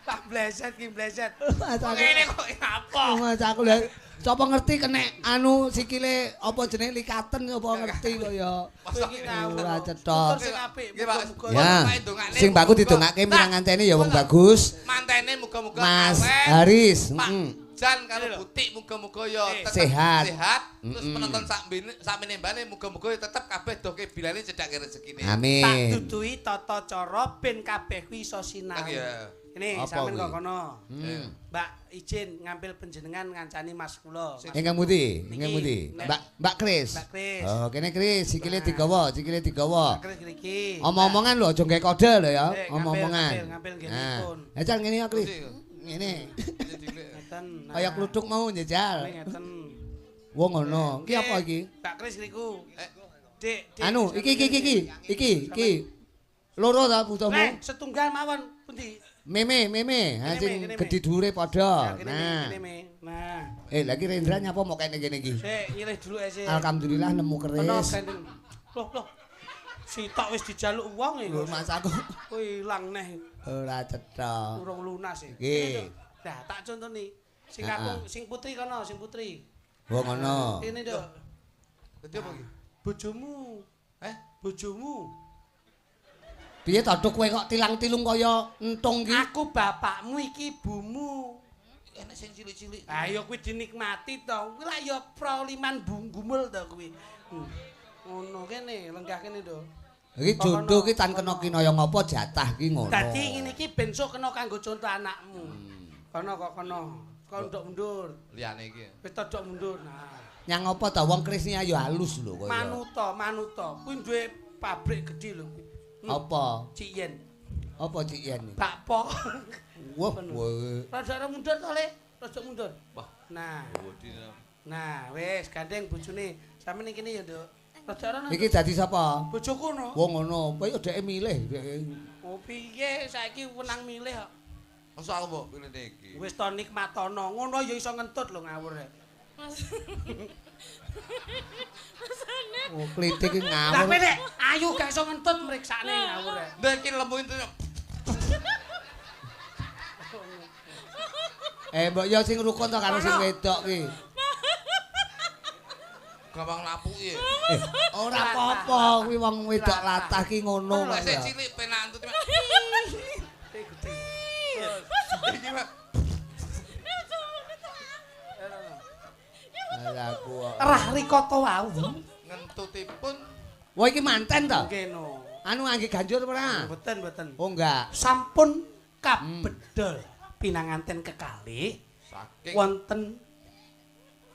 Tak bleset ki bleset. Ngene kok apa? Mas aku lha sapa ngerti kenek anu sikile apa jenenge likaten apa ngerti kok ya. Masa Iki Ora cetok. Sing apik. Nggih, Pak. muga-muga. Ya. Pokoknya ndongakne. Sing baku didongake mirang ngantene ya wong bagus. Mantene muga-muga Mas awet. Haris, Pak heeh. Jan karo Butik muga-muga ya tetep Sehat. sehat. Terus penonton sak menembane muga-muga ya tetep kabeh doke bilane cedhake rezekine. Tak Amin. duduhi tata cara ben kabeh kuwi iso sinau. Kan ya. Ini Apa sampean kuwi? kok kono. Hmm. Mbak izin ngambil panjenengan ngancani Mas kula. Ingkang pundi? Niki, Ingkang pundi? nek- Mbak Kris. Mbak Kris. Oh, kene Kris, sikile digawa, sikile digawa. Kris ngriki. Omong-omongan lho, aja nggae kode lho ya. Eh, Omong-omongan. ngambil nggih Nah, pun. Jajal ngene ya, Kris. Kunci. Ngene. Ngeten. Kaya kluthuk mau njajal. Ngeten. Wong ngono. Ki apa iki? Mbak Kris niku. Eh, Dik, Anu, iki. Loro ta putumu? Setunggal mawon pundi? Meme. Ha sing gedhi dhuwure padha. Nah. Nah. Lagi Rendra nyapa mau kene kene iki? Sik, nyilih dulu sik. Alhamdulillah nemu keris. Ono gandeng. Loh. Sitok wis dijaluk wong iki. Lho Mas aku. Kowe ilang neh. Ora cetha. Urung lunas iki. Nggih. Nah, tak contoni. Sing kakung, sing putri kono, sing putri. Oh ngono. Ini Nduk. Dadi apa iki? Bojomu. Bojomu. Piye to Duk kowe kok tilang-tilung kaya entung iki? Aku bapakmu iki ibumu. Enek sing cilik-cilik. Ayo kuwi dinikmati to. Kuwi lak ya proliman bunggumul to kuwi. Ngono kene, lenggah kene to. Iki jodoh ki tan kena kinaya ngapa jatah ki ngono. Dadi ngene iki ben sok kena kanggo contoh anakmu. Kono kok kono. Kok ndok mundur. Liyane iki. Wis todok mundur. Nah. Nyang apa ta wong kerisnya ya halus lho kaya. Manuta. Kuwi duwe pabrik gedhe lho kuwi. Apa? Cik Yen. Apa Cik Yen? Bakpo. Wah, Rada mundur to, Le. Rada mundur. Wah, Nah. Nah, wis gandeng bojone. Sampe ning kene ya, Nduk. Rada ora. iki dadi sapa? Bojoku no. Wong ngono, kowe yo dheke milih. Oh piye saiki wenang milih kok. masa aku mbok pilih iki. Wis to nikmatono. Ngono ya iso ngentut lho ngawur rek. Oh, klitik iki Lah ngawur. kowe nek ayu gak iso ngentut mriksane ngawur rek. Ndek iki lembu itu. Mbok yo sing rukun to karo sing wedok ki. Gampang lapuki. Ora apa-apa, kuwi wong wedok latah ki ngono Lah kok. sing cilik penak antut. Iki Pak. Aku kok. Rah rikata wau. Ngentutipun Wah iki manten to? Keno. Anu ngangge ganjur ora? Mboten. Oh enggak. Sampun kabedol pinanganten kekalih saking wonten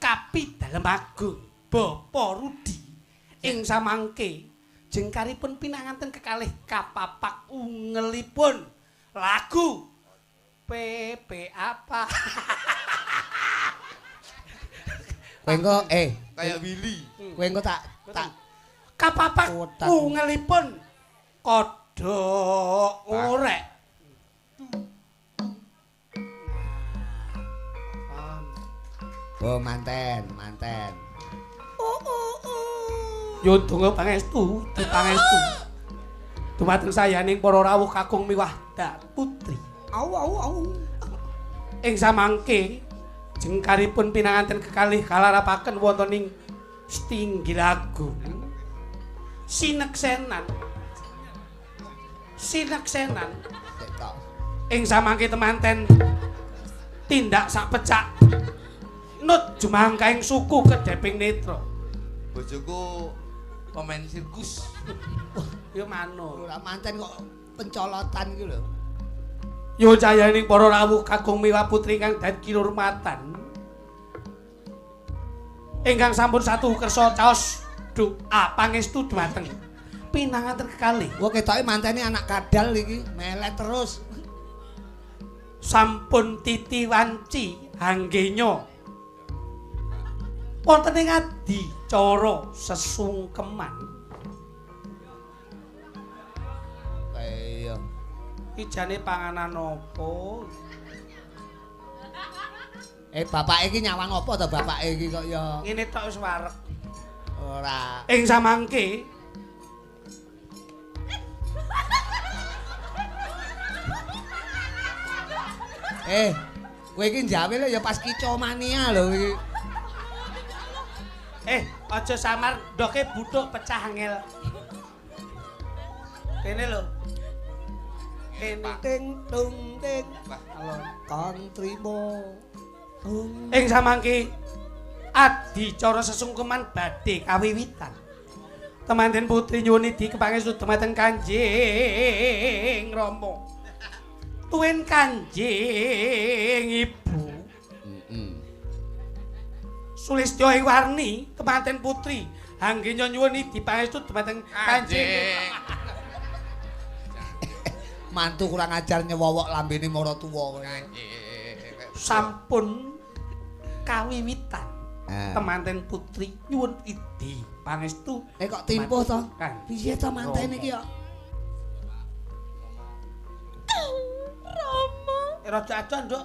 Kapi Dalem Agung Bapa Rudi ing samangke jengkaripun pinanganten kekalih kapapak ungelipun lagu PP apa Kowe engko kayak Willy. kowe engko tak kapapak Kotak. ungelipun kodhok orek. Oh manten. Yo donga pangestu, dipangestu. Dumateng sayaning para rawuh kakung miwah dak putri. Au. Ing samangke jengkaripun pinanganten kekalih kalarapaken wonten ing Stinggilagung. Sineksenan. Ketok. Ing samangke temanten tindak sak pecak. Nut jumangkaing suku Kedeping Netra. Bojoku pemain sirkus. Yo manut. Ora manten kok pencolotan iki lho. Yo cayaning para rawuh kakung miwah putri kang dadi kinurmatan. Ingkang sampun satu kersa caos doa pangestu dhumateng pinanganten kekalih. Wah ketoke mantene anak kadal iki, melet terus. Sampun titi wanci hanggenya. Wonten ing adicara sesungkeman. Iya. Iki jane panganan apa? Bapake iki nyawang apa to bapake iki kok ya Ngene tok wis wareg. ora. Ing samangke Kowe iki njawe lho ya pas kicomania lho iki. Aja samar ndoke butuh pecah ngel. Kene lho. Kene ting tung ting. Halo, Kang trimo. ing samangke adicara sesungkeman badhe kawiwitan. Temanten putri nyuwun idi kepangestu dumateng Kanjeng Rama. Tuwin Kanjeng Ibu. Sulistya ing warni temanten putri anggenya nyuwun idi pangestu dumateng Kanjeng. Mantu kurang ajar nyewowok lambene mara tuwa kowe. Sampun kawiwitan. Temanten putri nyuwun idi pangestu. Kok timpuh to? Kan. Piye to manten iki kok? Rada adoh, Nduk.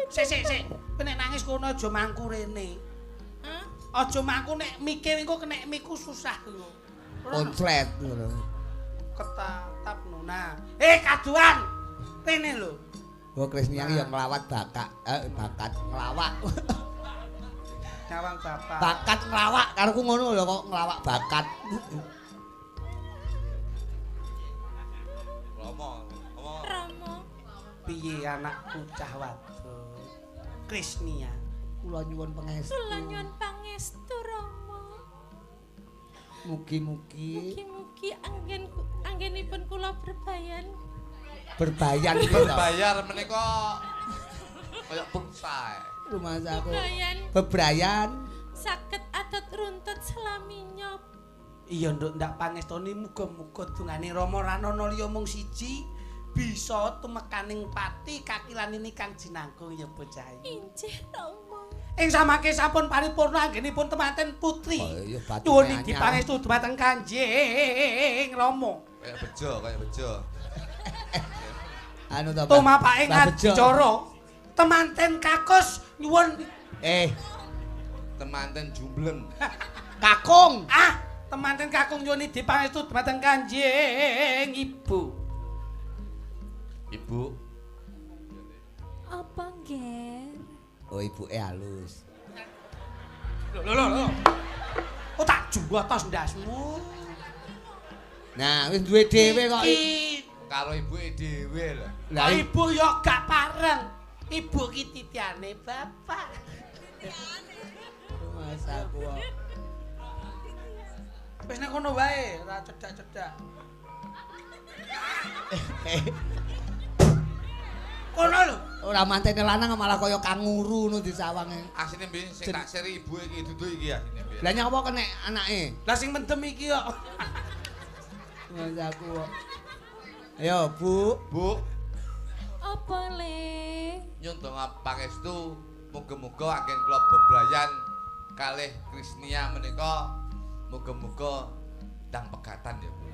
Sik. Kowe nek nangis kono aja mangku rene. Hah? Aja mangku nek mikir engko kena miku susah lho. Konslet ngono. Ketatap no. Nah, kaduan. Rene lho. Oh Krisnia ya nglawat bakat nglawak. Nyawang bapak. Bakat nglawak kareku ngono lho kok nglawak bakat. Romo. Piye anakku cah wadon? Krisnia. Kula nyuwun pangestu. Kula nyuwun pangestu Rama. Mugi-mugi anggenipun kula berbayan. Berbayar menika kaya pulsa. Rumah saku. Bebrayan Bebrayan. saged adat runtut selaminya. Iya nduk ndak pangestoni muga-muga dungane Rama Ranana liya mung siji bisa tumekaning pati kakilanini kang jinangkung ya bocah iki. Injih Rama. Ing samangke sampun paripurna anggenipun temanten putri. Iya batu. Nyuwun dipangestu dumateng Kanjeng Rama. Kaya bejo. Anu to. Tumapake ngadicara temanten kakus nyuwun Temanten jumbleng. Kakung. Temanten kakung nyuwun dipangestu dumateng Kanjeng Ibu. Ibu. Apa nggih? Oh ibuke halus. Lho. Oh tak juwatos ndasmu. Nah, wis duwe dhewe kok. Karo ibuke dhewe lho. Lah ibu yo gak pareng. Ibu ki titiane bapak. Mas aku. Wis nek ngono wae, ora cedak-cedak. Kono lho. Ora mantene lanang malah kaya kanguru ngono disawange. Asine mbiyen sing tak seri ibuke iki dudu iki asine mbiyen. Lah nyapa kenek anake? Lah sing mendem iki yo. Mas aku. Ayo, Bu. Bu, Apa le? nyun donga pangestu muga-muga anggen kula bebrayan kalih Krisnia menika muga-muga ndang pegatan ya, Bu.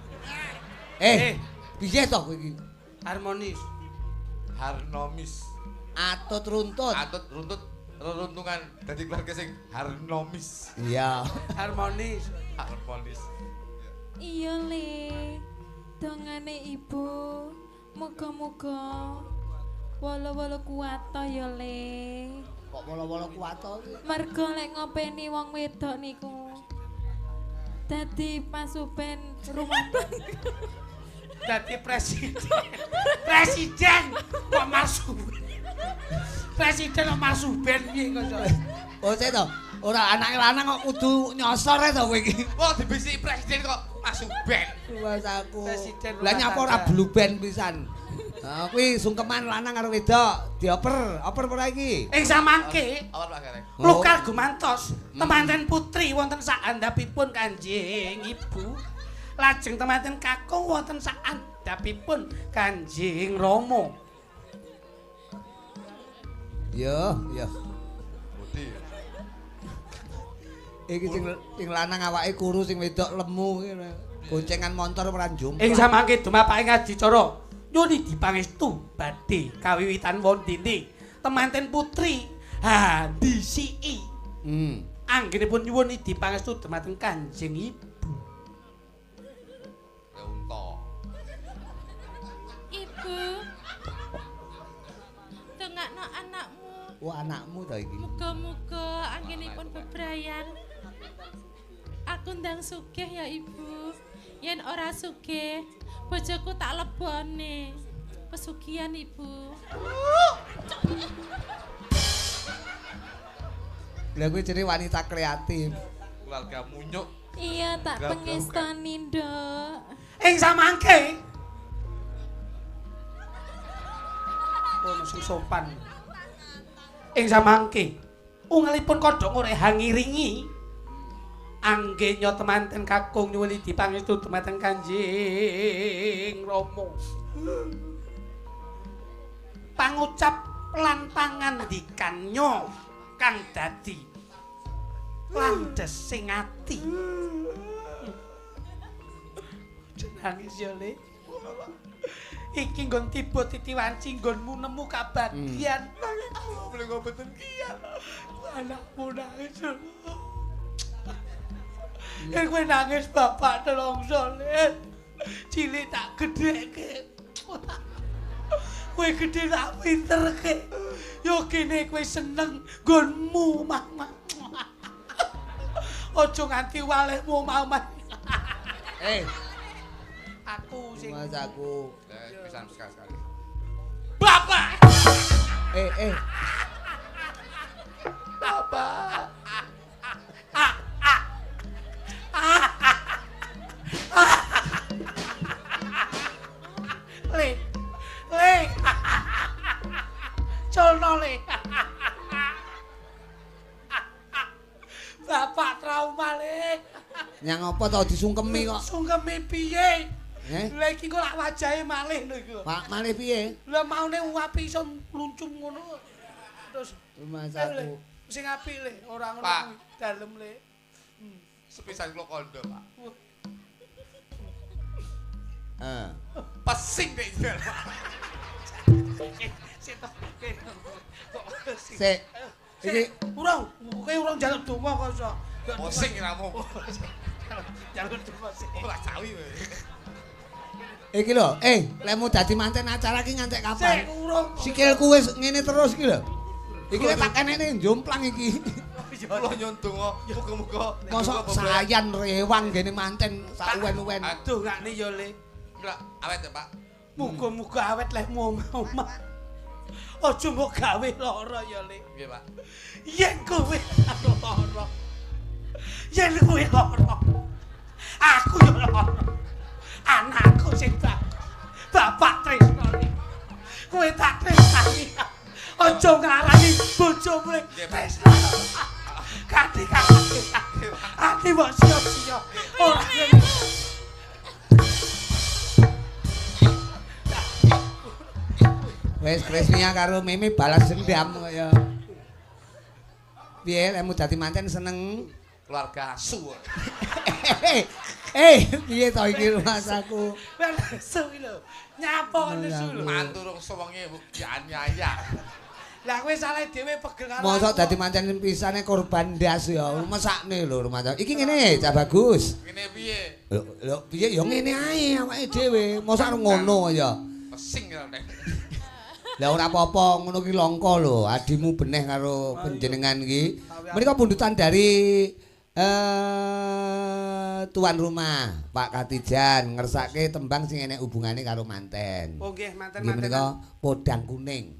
Piye to kowe iki? Harmonis. Harnomis. Atut runtut. Atut runtut reruntungan dadi keluarga sing harnomis. Iya. Harmonis. Harmonis. Iya le. Dongane ibu muga-muga wala-wala kuat to ya le. Kok wala-wala kuat to? Mergo lek ngopeni wong wedok niku dadi pasupen rumah tangga. Dadi presiden. Presiden kok marsuben. Presiden kok marsuben piye kok. Oh, sik to. Ora anake lanang kok kudu nyosor to kowe iki. Wah, dibisiki presiden kok masuk band. Mas aku. Presiden Lah nyapa ora blue band pisan. Nah, kuwi sungkeman lanang karo wedok dioper ora iki? Ing samangke Awal Pak Gareng. Lokal gumantos temanten putri wonten saandhapipun Kanjeng Ibu. Lajeng temanten kakung wonten saandhapipun Kanjeng Rama. Yo. Budi. Iki sing lanang awake kuru sing wedok lemu ngene. Goncengan montor ora njumplak. Ing samangke dumapake ngadicara nyuwun dipangestu badhe kawiwitan wondene temanten putri disiki. Anggenipun nyuwun dipangestu dumateng Kanjeng Ibu. Ya unta. Ibu. Dongakno anakmu. Wah, anakmu to iki. Muga-muga anggenipun bebrayan. Aku ndang sugih ya Ibu. Yen ora sugih, bojoku tak lebone. Pesugihan Ibu. Lah kuwi jenenge wanita kreatif. Keluarga munyuk. Iya tak pengestoni, Nduk. Ing samangke ono sing sopan. Ing samangke ungelipun kodhok ngorehang ngiringi anggenya temanten kakung nyuwun dipangestu dumateng Kanjeng Rama. Pangucap lan pangandikannya kang dadi landhesing ati. Nangis ya Le. iki nggon tiba titiwanci nggonmu nemu kabagyan. Boleh kok beten kian. Anakmu nangis. Kowe nangis bapak nelongso, Lin. Cilik tak gedheke. Kowe gedhe tak pinterke. Yo kene kowe seneng nggonmu, Mama. Aja nganti walehmu, Mama. Aku sing Mas aku. Pisan sekali-sekali. Bapak. Bapak. Le. Colno le. Bapak trauma le. Nyang apa tau disungkemi kok? Sungkeme piye? Eh? Lha iki kok lak wajahe malih lho iku. Pak malih piye? Lah maune api iso mluncum ngono. Terus Mas Le, aku. sing apik le, ora ngono Pak. kuwi dalem le. Sepisan kula kondo, Pak. Pesing nek jalan. Sik. Iki urung, kowe urung njaluk donga kok iso. Pusing iramu. Njaluk donga sik. Ora cawi kowe. iki lho, lemu dadi manten acara iki ngantek Sik kapan? urung. Sikilku wis ngene terus iki lho. Iki lek tak kenene jomplang iki. Kula nyun donga, muga-muga Mosok sayan rewang gene manten sawen-wen. Aduh ngakne ya le. Enggak, awet ya, Pak. Muga-muga awet leh omah. Aja mbok gawe lara ya le. Nggih, Pak. Yen kowe lara. Yen kowe lara. Aku yo lara. Anakku sing bapak tresnane. Kowe tak tresnani. Aja ngarani bojomu le. Kati. Ati mbok sia-sia. Ora Wis Krisnia karo Mimi balas dendam kaya. Piye lemu dadi manten seneng? Keluarga asu. Piye to iki Mas aku? nesu lho. Nyapa nesu lho. Mantu rung sewengi dianiaya. Lah kowe salah dhewe pegel karo. Mosok dadi manten pisane korban ndas ya. Mesakne lho rumah. Iki ngene, Cak Bagus. Ngene piye? Lho piye ya ngene ae awake dhewe. Mosok ngono ya. Pesing ya, Nek. Lah ora apa-apa, ngono ki langka lho. Adimu beneh karo panjenengan iki. Menika pundutan dari tuan rumah Pak Katijan ngersake tembang sing enek hubungane karo manten. Oh nggih, manten-manten. Nggih menika podang kuning.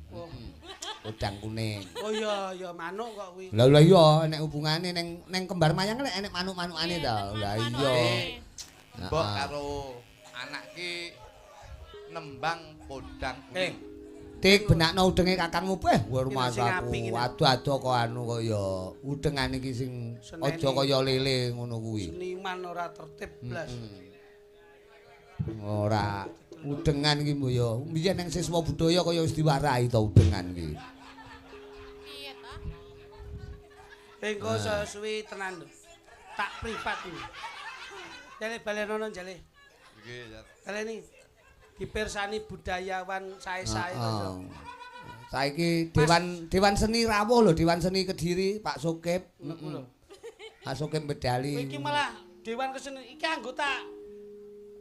Podang kuning. Oh iya, ya manuk kok kuwi. Lah iya enek hubungane ning kembar mayang lek enek manuk-manukane to. Lah iya. Mbok karo anak ki nembang podang kuning. Dik benakno udenge kakangmu beh Iki sing aku. apik iki. Ado-ado kok anu kaya udengane iki sing aja kaya lele ngono kuwi. Seniman ora tertib blas. Ora udengan iki mbok ya. Mbiyen ning siswa budaya kaya wis diwarahi to udengan iki. Piye ta? Engko sesuwi tenan lho. Tak privat iki. Jale balenono jale. Nggih, ya. Baleni dipirsani budayawan sae-sae to. Saiki Dewan Seni rawuh lho, Dewan Seni Kediri, Pak Sokip. Lho. Pak Sokip medali. Iki malah Dewan Kesenian iki anggota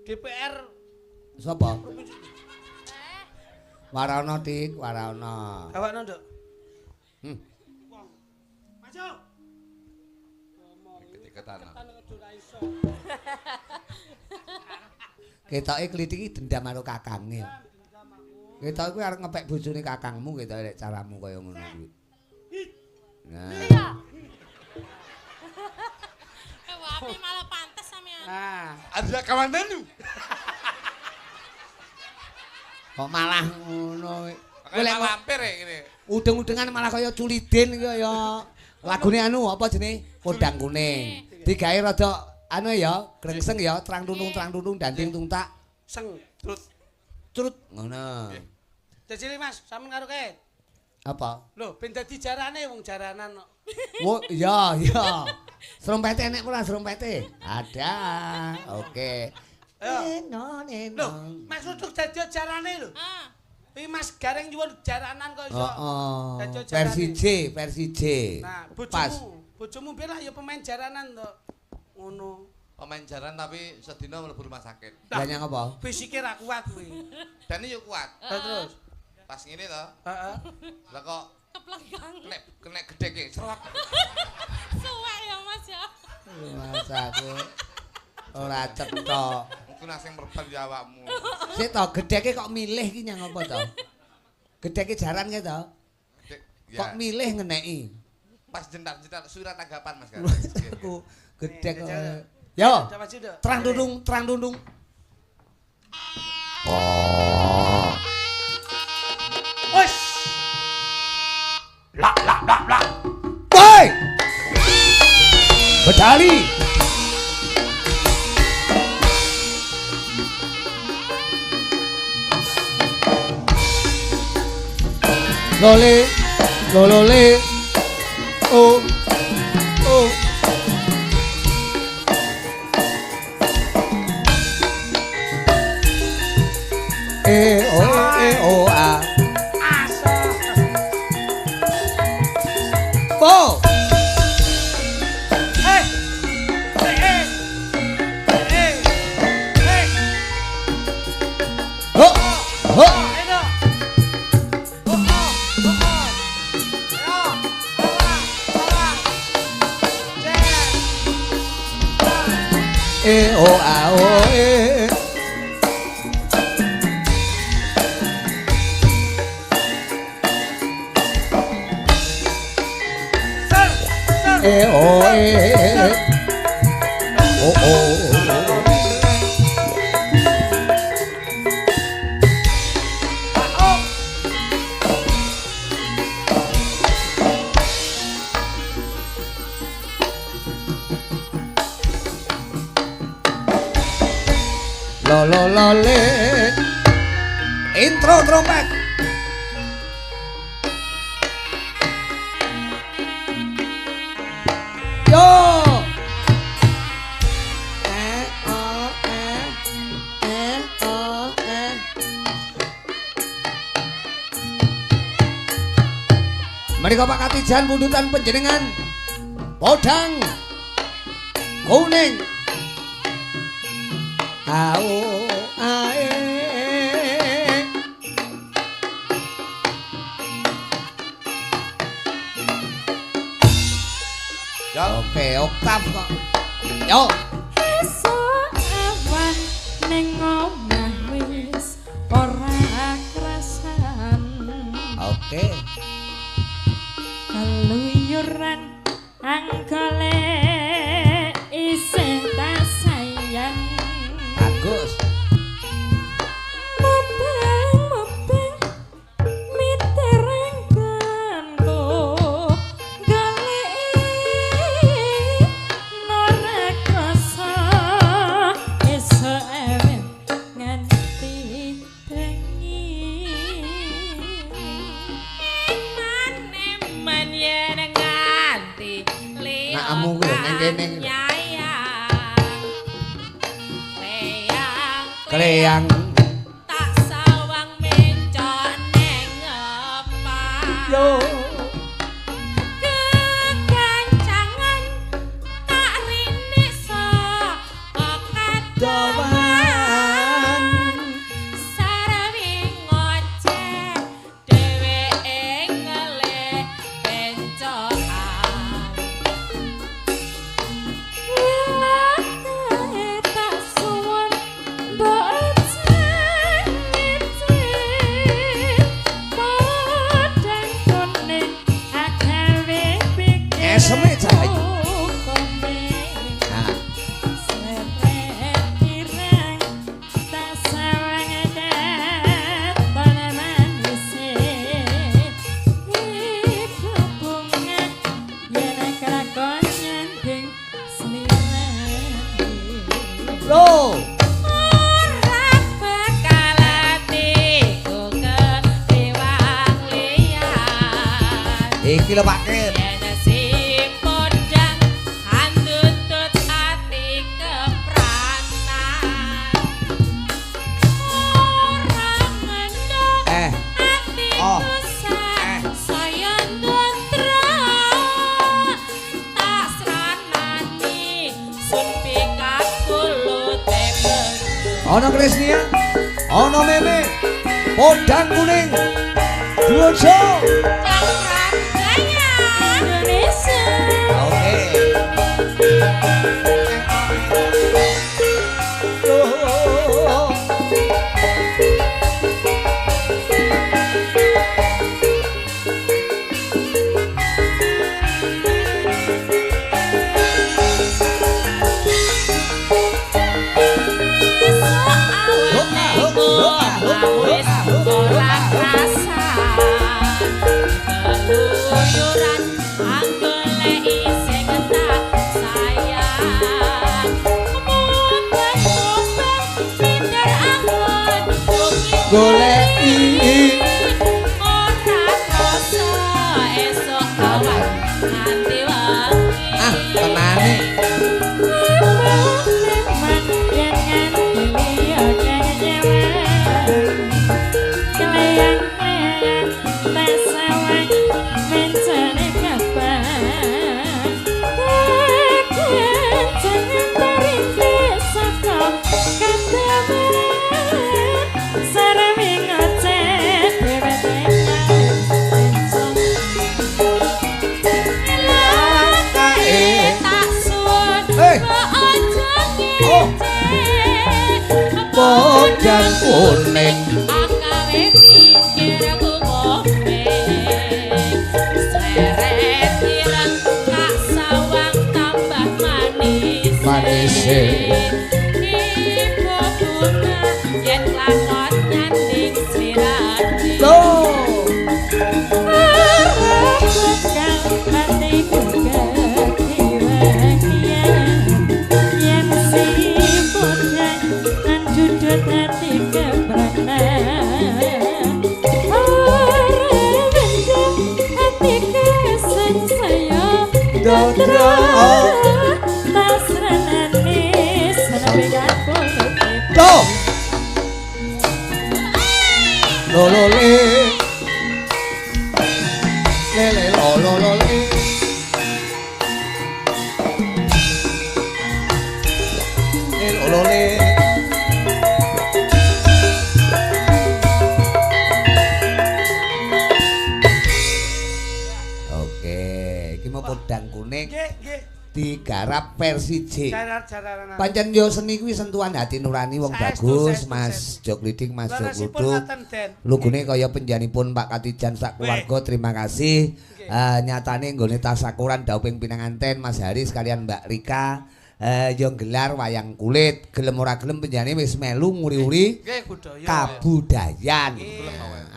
DPR. Sapa? Warana Dik, Warana. Gawakno, Nduk. Maju. Ketik-ketan. Ketoke klithiki dendam karo kakange. Ketok kuwi arep ngepek bojone kakangmu ketok lek caramu kaya ngono kuwi. Nah. Iya. Wapi malah pantes sampean. Nah, Ada kamandanu. Kok malah ngono. Kowe Kowe lek lampir ya ngene. udeng-udengan malah kaya culidin iki kaya lagune anu apa jenenge? Podang kuning. Digawe rada anu ya, grengseng ya, trang tunung danding tungtak. seng trut. Crut ngono. Dadi Mas, sampean karo kae. Apa? Lho, ben dadi jarane wong jaranan kok. Wo iya. Serompete enek ora serompete? Ada. Oke. Lho, Mas Ruduk dadi jarane lho. Iki Mas Gareng nyuwun jaranan kok iso. Heeh. Versi J. Nah, bojomu piye lah ya pemain jaranan to. Ngono. Pemain jaran tapi sedina mlebu rumah sakit. Lah nyang apa? Fisike ra kuat kuwi. Dane yo kuat. Terus. Pas ngene to. Heeh. Lah kok Keplegang. kena gedheke serot. Suwek ya Mas ya. Mas aku ora cetok. Iku nang sing merban ya awakmu. Sik to, gedheke kok milih ki nyang apa to? Gedheke jaran ki to? Kok milih ngeneki? Pas jentar-jentar surat tanggapan Mas kan. Aku gedhek. Yo. Terang dundung. Wes. Lak. Woi! Bedali. Lole. Oh. Ah. Bo. Lole. Intro trompet. Yo. Mereka Pak Katijan pundutan panjenengan podang kuning. Oke, oktav kok. Yo. Esuk awan ning omah wis ora krasan. Oke. Keluyuran anggale isih tak sayang. Bagus. Mubeng miterangkanku goleki norekoso esuk ewet nganti bengi. Iman yen nganti Nak amu kuwi nang kene. Kleyang tak sawang mencok neng ngepang yo kekancangan tak rindik doan sarawi ngoceh dheweke ngelih bencokan wilake tak suwun eseme cahaya. Nah, lo iki lho Pak Kir. ana Krisnia, ana Meme, podang kuning, Duojo. Cakram Jaya Indonesia. Oke. Goleki ora krasa esuk awan nganti wengi. tenane. Podang kuning akawe pikir aku ngombe seret ireng kak sawang tambah manis ibu bunga yen lakon nyanding sliramu lo lo le le lo le lo le. Oke, iki mau podang kuning Nggih. digarap versi J. Jarar-jararan. Pancen yo seni kuwi sentuhan hati nurani wong bagus, Saestu, Mas Jok Lidik, Mas Jok Leresipun Kudu. ngoten, Den. Lugune kaya penjanipun Pak Katijan sak keluarga, terima kasih. Nyatane nggone tasakuran dauping pinanganten Mas Haris kalian Mbak Rika. Yo gelar wayang kulit, gelem ora gelem penjane wis melu nguri-uri Nggih budaya. kabudayan.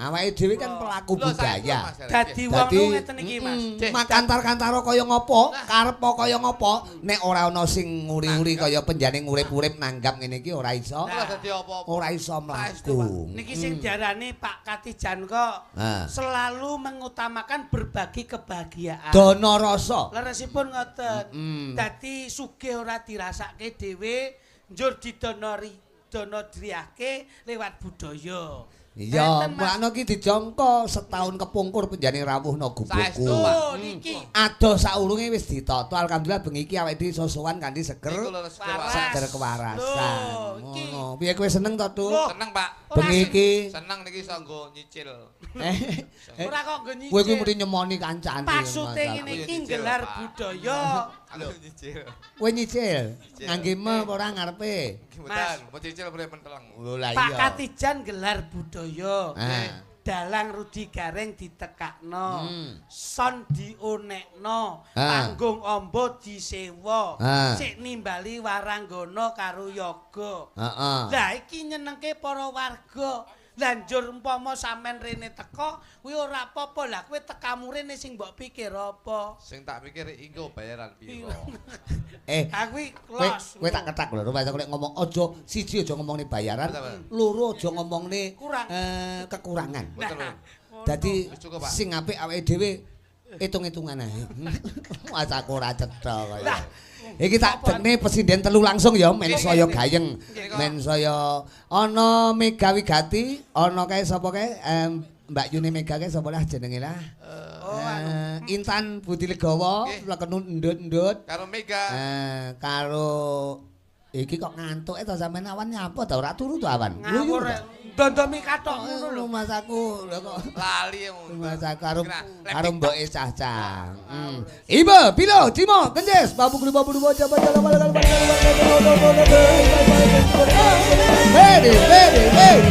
Awake dhewe kan pelaku budaya. Dadi wong lu ngeten iki, Mas. Makantar-kantaro kaya ngopo, karep kaya ngopo, nek ora ana sing nguri-uri kaya penjane ngurip-urip nanggap ngene iki ora iso. Ora dadi apa-apa. Ora iso mlaku. Niki sing diarani Pak Katijan kok selalu mengutamakan berbagi kebahagiaan. Dana rasa. Leresipun ngoten. Dadi sugih ora dirasake dhewe, njur didonoriake lewat budaya. Iya, mulane iki dijangka setahun kepungkur penjane rawuh Nagubuku. Saestu, Oh, niki Adoh saurunge wis ditata. Alhamdulillah bengi iki awake dhewe iso sowan kanthi seger. Seger kewarasan. Loh, iki. Ngono. Piye kowe seneng to, Tu? Seneng, Pak. Bengi iki. Seneng niki iso nggo nyicil. ora kok nggo nyicil. Kowe kuwi mesti nyemoni kancane. Maksude ngene iki gelar budaya. Halo nyicil. Kowe nyicil. Ngangge me apa ora ngarepe? Gimana? Mau cicil boleh menteleng. Lho lah Pak iya. Katijan gelar budaya. Dalang Rudi Gareng ditekakno. Son dionekno. Panggung amba disewa. Sik nimbali waranggana karo yoga. Heeh. Lah iki nyenengke para warga. Lah njur umpama sampean rene teko, kuwi ora apa-apa. Lah kowe tekamu rene sing mbok pikir apa? Sing tak pikir engko bayaran piro. Ha kuwi Kowe los. kowe tak ketak lho, Pak nek ngomong aja siji aja ngomongne bayaran, loro aja ngomongne Kurang. kekurangan. Betul. Dadi Wis cukup, Pak. sing apik awake dhewe hitung-hitungan ae. Masaku ora cetha kaya. Iki tak dekne presiden telu langsung ya men saya gayeng. Men saya ana Mega Wigati, ana kae sapa kae Mbak Yuni Mega kae sapa lah jenenge lah. Intan Budi Legawa, lekenu endut-endut. Karo Mega. Karo Iki kok ngantuk to sampean awan nyapa ta ora turu to awan. Ngawur dondomi katok ngono lho. Mas aku lho kok Lali ngono. Mas aku karo mboke cah-cah. Iba, Pilo, Cimo, Kenjes, babu guru babu bocah bocah Ready, ready, ready.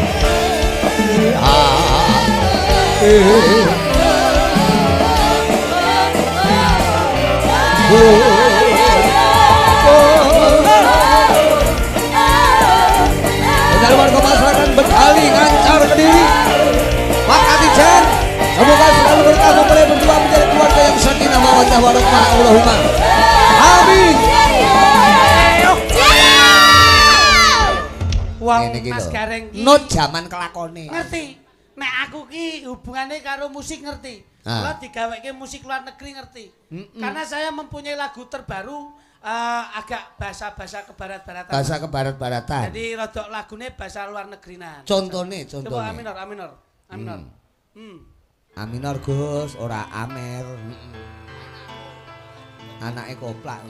Warga masyarakat Betawi ngancar ke diri Makati Jan semoga selalu berkah memulai berdua menjadi keluarga yang sakinah mawaddah warahmah Allahumma amin. Wong Mas Gareng ki not jaman kelakone ngerti nek aku ki hubungannya karo musik ngerti kalau digaweke musik luar negeri ngerti karena saya mempunyai lagu terbaru agak bahasa-bahasa kebarat-baratan. Bahasa kebarat-baratan. Jadi rodok lagune bahasa luar negerinan. Contohnya. Coba aminor. Aminor Gus, ora Amer. Anake koplak.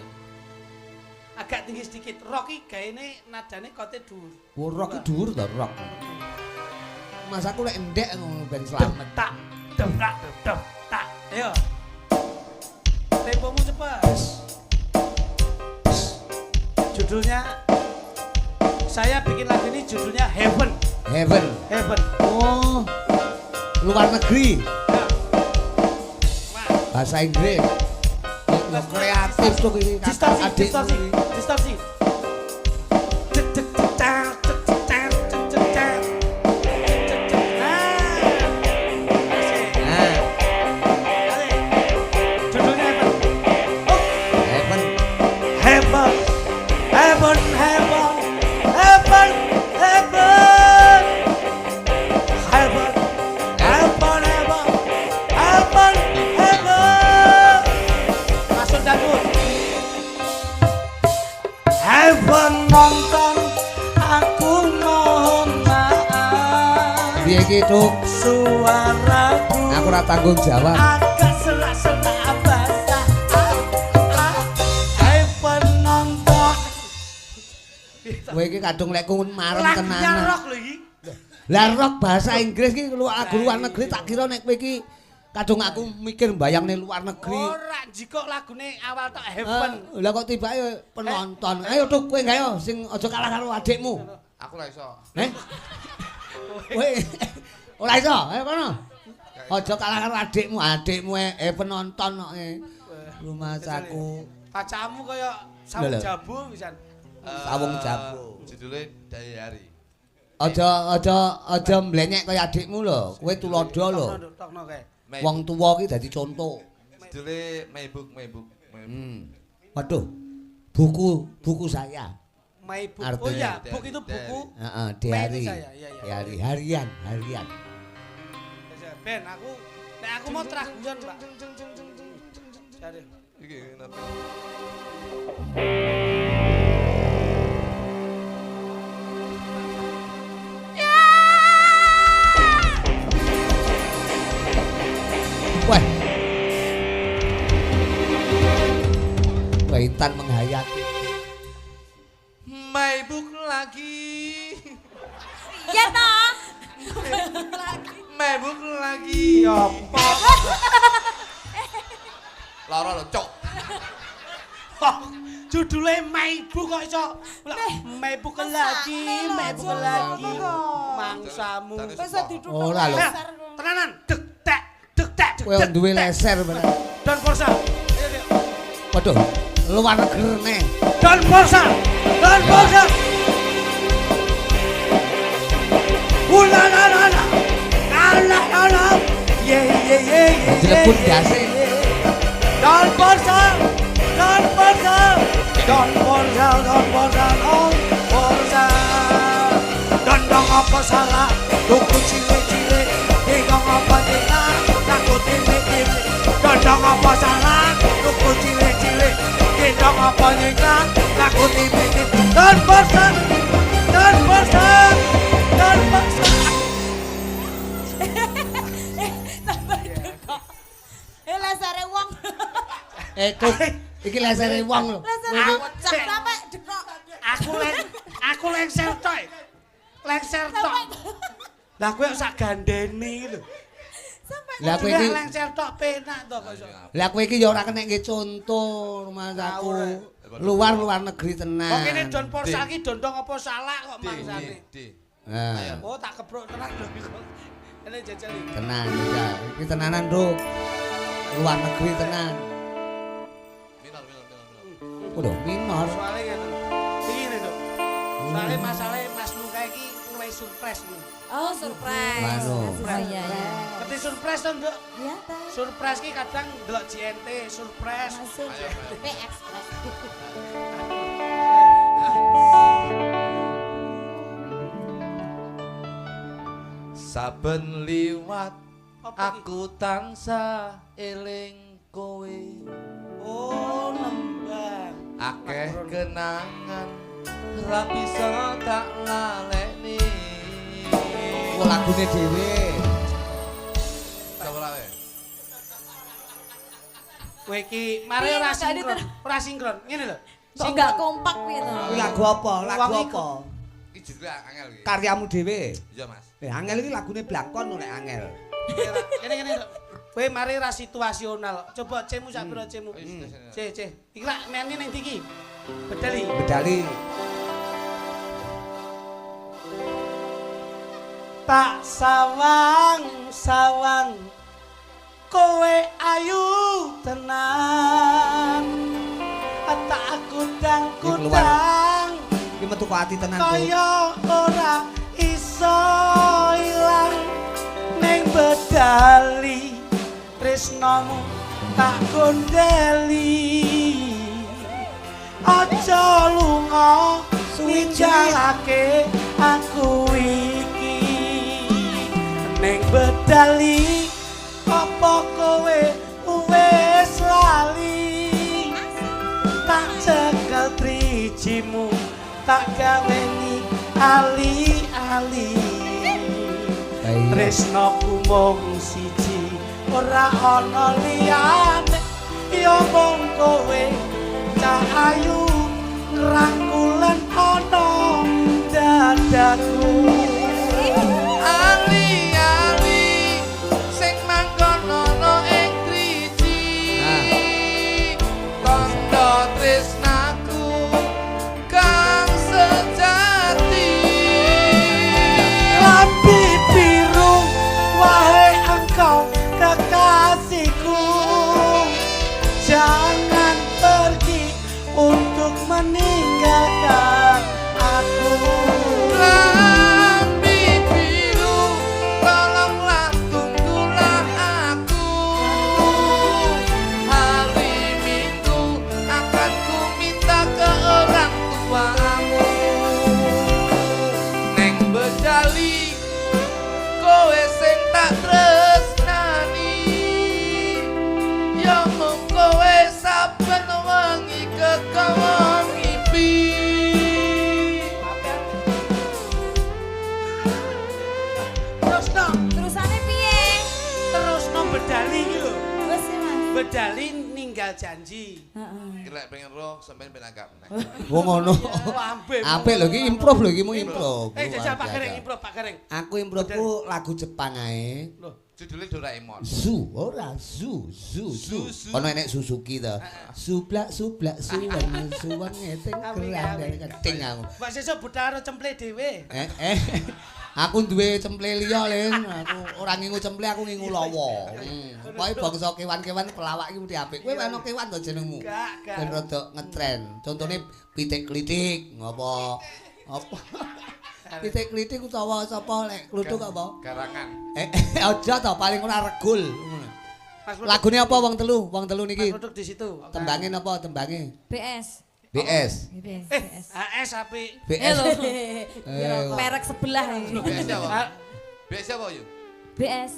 Agak tinggi sedikit. Rock iki gaene nadane kote dhuwur. Oh, rock iki dhuwur to, rock. Mas aku lek endek ngono ben slamet. Tak. Ayo. Tempomu cepat. Judulnya saya bikin lagu ini judulnya Heaven. Oh, luar negeri. Ya. Bahasa Inggris. Lo kreatif tuh ini. Distorsi. Gitu suaraku aku ora tanggung jawab agak selak-selak basah hai penonton kowe iki kadung lek kun marem lagunya tenanan rock lho iki lah rock bahasa Inggris iki lagu luar negeri tak kira nek kowe iki kadung aku mikir mbayangne luar negeri ora jikok lagune awal tok Heaven lah kok tibake penonton ayo tuh kowe gawe sing aja kalah karo adikmu Aku ora iso. Kowe ora iso, ayo kono. Aja kalah karo adikmu penonton kok. Rumah saku. Pacamu kaya sawung jabu pisan. Sawung jabu. Judule Dayari. Aja mblenyek kaya adikmu lho. Kowe tulodo lho. Tokno kae. Wong tuwa ki dadi conto. Judule My Book. Waduh. Buku saya. My Book. Artinya, oh iya, book itu buku. Heeh, diari. Diari Harian. Ben, aku mau teraguan, Pak. Cari. Iki napa? Wah, Intan menghayati. My Book lagi. Ya toh. My Book lagi. Apa? Lara lho, Cok. Judulnya My Book kok iso. My Book lagi. Mangsamu. Ora lho. Tenanan, dek tek. Kowe duwe leser bener. Don Forsa. Waduh, luar negeri. Don Forsa. La. Ye. Dilebut dase. Don Forsa. Don apa salah? Tuku cilik-cilik, dingong apa tinggal, takut timik-timik. Don apa salah? Tuku cilik-cilik, dingong apa tinggal, takut timik-timik. Don Forsa. Lesere wong. Kok iki lesere wong lho. Lesere sampe dekok. aku lengser tok. Lengser tok. Lah kowe sak gandeni lho. Lah kowe iki lengser tok penak to kok iso. Lah kowe iki ya ora kena nggih contoh rumahku. Luar negeri tenan. Kok kene don porsa iki dondong apa salah kok mangsane. Nah. Oh tak kepruk tenan lho iki. Ini jajal iki. Tenan ya. Iki tenanan, Bro. Luar negeri tenan. Waduh, minor. Soale ngene. Iki lho. Soale masalahe Mas Muka iki luwih surprise lho. Oh, surprise. Mano. Oh iya ya. Ngerti surprise to, Nduk? Iya ta. Surprise ki kadang delok JNT, surprise. Masuk. Express. Saben liwat Apa aku tansah eling kowe. Oh, nembang. Akeh kenangan ra bisa tak laleni. Ku lagune dhewe. Coba lawe. Kowe iki mari ora sinkron. Ora sinkron. Ngene lho. Kok enggak kompak piye to? Ku lagu apa? Lagu apa? Iki judulnya angel iki. Karyamu dhewe. Iya, Mas. Angel iki lagune Blangkon nek Angel. Ngene lho. Kowe mari ra situasional. Coba cemu sak pira cemu. C. Iki lak meni ning ndi iki? Bedali. Bedali. Tak sawang kowe ayu tenan tak kudang-kudang Iki metu kok ati tenan, Bro. kaya ora iso ilang ning bedali tresnamu tak gondeli aja lunga suwijalake aku iki ning bedali apa kowe wis lali tak cekel trijimu tak gaweni ali-ali tresnaku mung siji ora ana liyane ya mung kowe cah ayu ngrangkulen ana dadaku Ali-ali sing manggon ana ing driji. Tandha tresnaku kang sejati. Lampi biru wahai engkau kekasihku jangan pergi untuk meninggalkan aku Lampi biru, tolonglah tunggulah aku. Hari Minggu akan ku minta ke orang tuamu. Neng bedali, kowe sing tak tresnani. Ya mung kowe saben wengi kekawa ngipi. Terusane piye? terus no bedali iki lho Wes ya, Mas. bedali ninggal janji Heeh. Lek pengen roh sampean ben agak meneh. Wong ngono. Lambe Apik lho iki improve lho iki mung improve. jajal Pak Gereng improv Pak Gereng Aku improveku lagu Jepang ae. lho Judulnya Doraemon. Zu, ora zu. Ono enek Suzuki to. Sublak suwan ngeteng keran keting aku. Mbak Sesuk budal karo cemple dhewe Aku duwe cemple liya, Len. Aku ora ngingu cemple, aku ngingu lawa. Pokoke bangsa kewan-kewan pelawak iki mesti apik. Kowe ana kewan to jenengmu? Gak. Ben rada ngetren. Contone pitik-klitik, apa? Pitik-klitik utawa sapa lek kluthuk apa? Garangan. Aja to paling ora regul. Mas Ruduk Lagune apa wong telu? Wong telu niki. Mas Ruduk di situ Tembange napa tembange? BS. BS. BS. HS apik BS. Merek sebelah ini. Biasa apa? Biasa apa yuk? BS.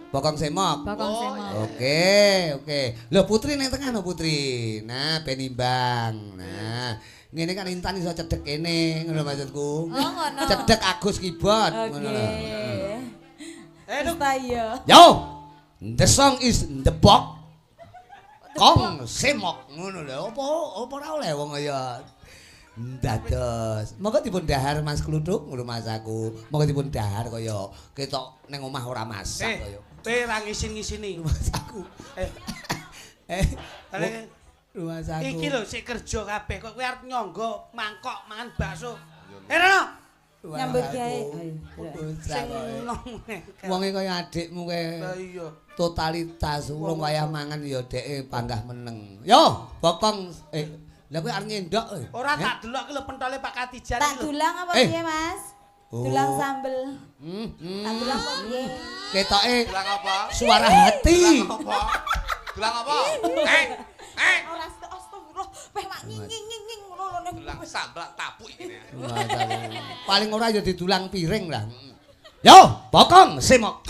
Bokong semok. Bakong semok. Oke. Lho Putri nang tengah no Putri. Nah, ben imbang. Nah, ngene kan Intan iso cedhek kene, ngono maksudku. Oh, ngono. Cedhek Agus keyboard, ngono lho. Terus ta iya. Yo. The song is the box. Kong semok ngono lho. Apa ora oleh wong kaya Dados. Monggo dipun dahar Mas Kluthuk ngono Mas aku. Monggo dipun dahar kaya ketok ning omah ora masak kaya. Kowe ra ngisin-ngisini. Mas aku. Rumah saku. Iki lho sik kerja kabeh kok kowe arep nyangga mangkok mangan bakso. Rono. Nyambut gawe. Sing enom. Wonge kaya adikmu kowe. Lah iya. Totalitas urung wayah mangan ya dheke panggah meneng. Yo, bokong lha kowe arep nyendok. Ora tak delok ki lho pentole Pak Katijan Tak dulang apa piye, Mas? Dulang sambel. Tak dulang apa piye? Ketoke Dulang apa? suara hati. Dulang apa? Dulang apa? Ora astagfirullah, peh mak nying ngono lho. Dulang sambal tapuk iki. Paling ora ya didulang piring lah. Yo, bokong semok.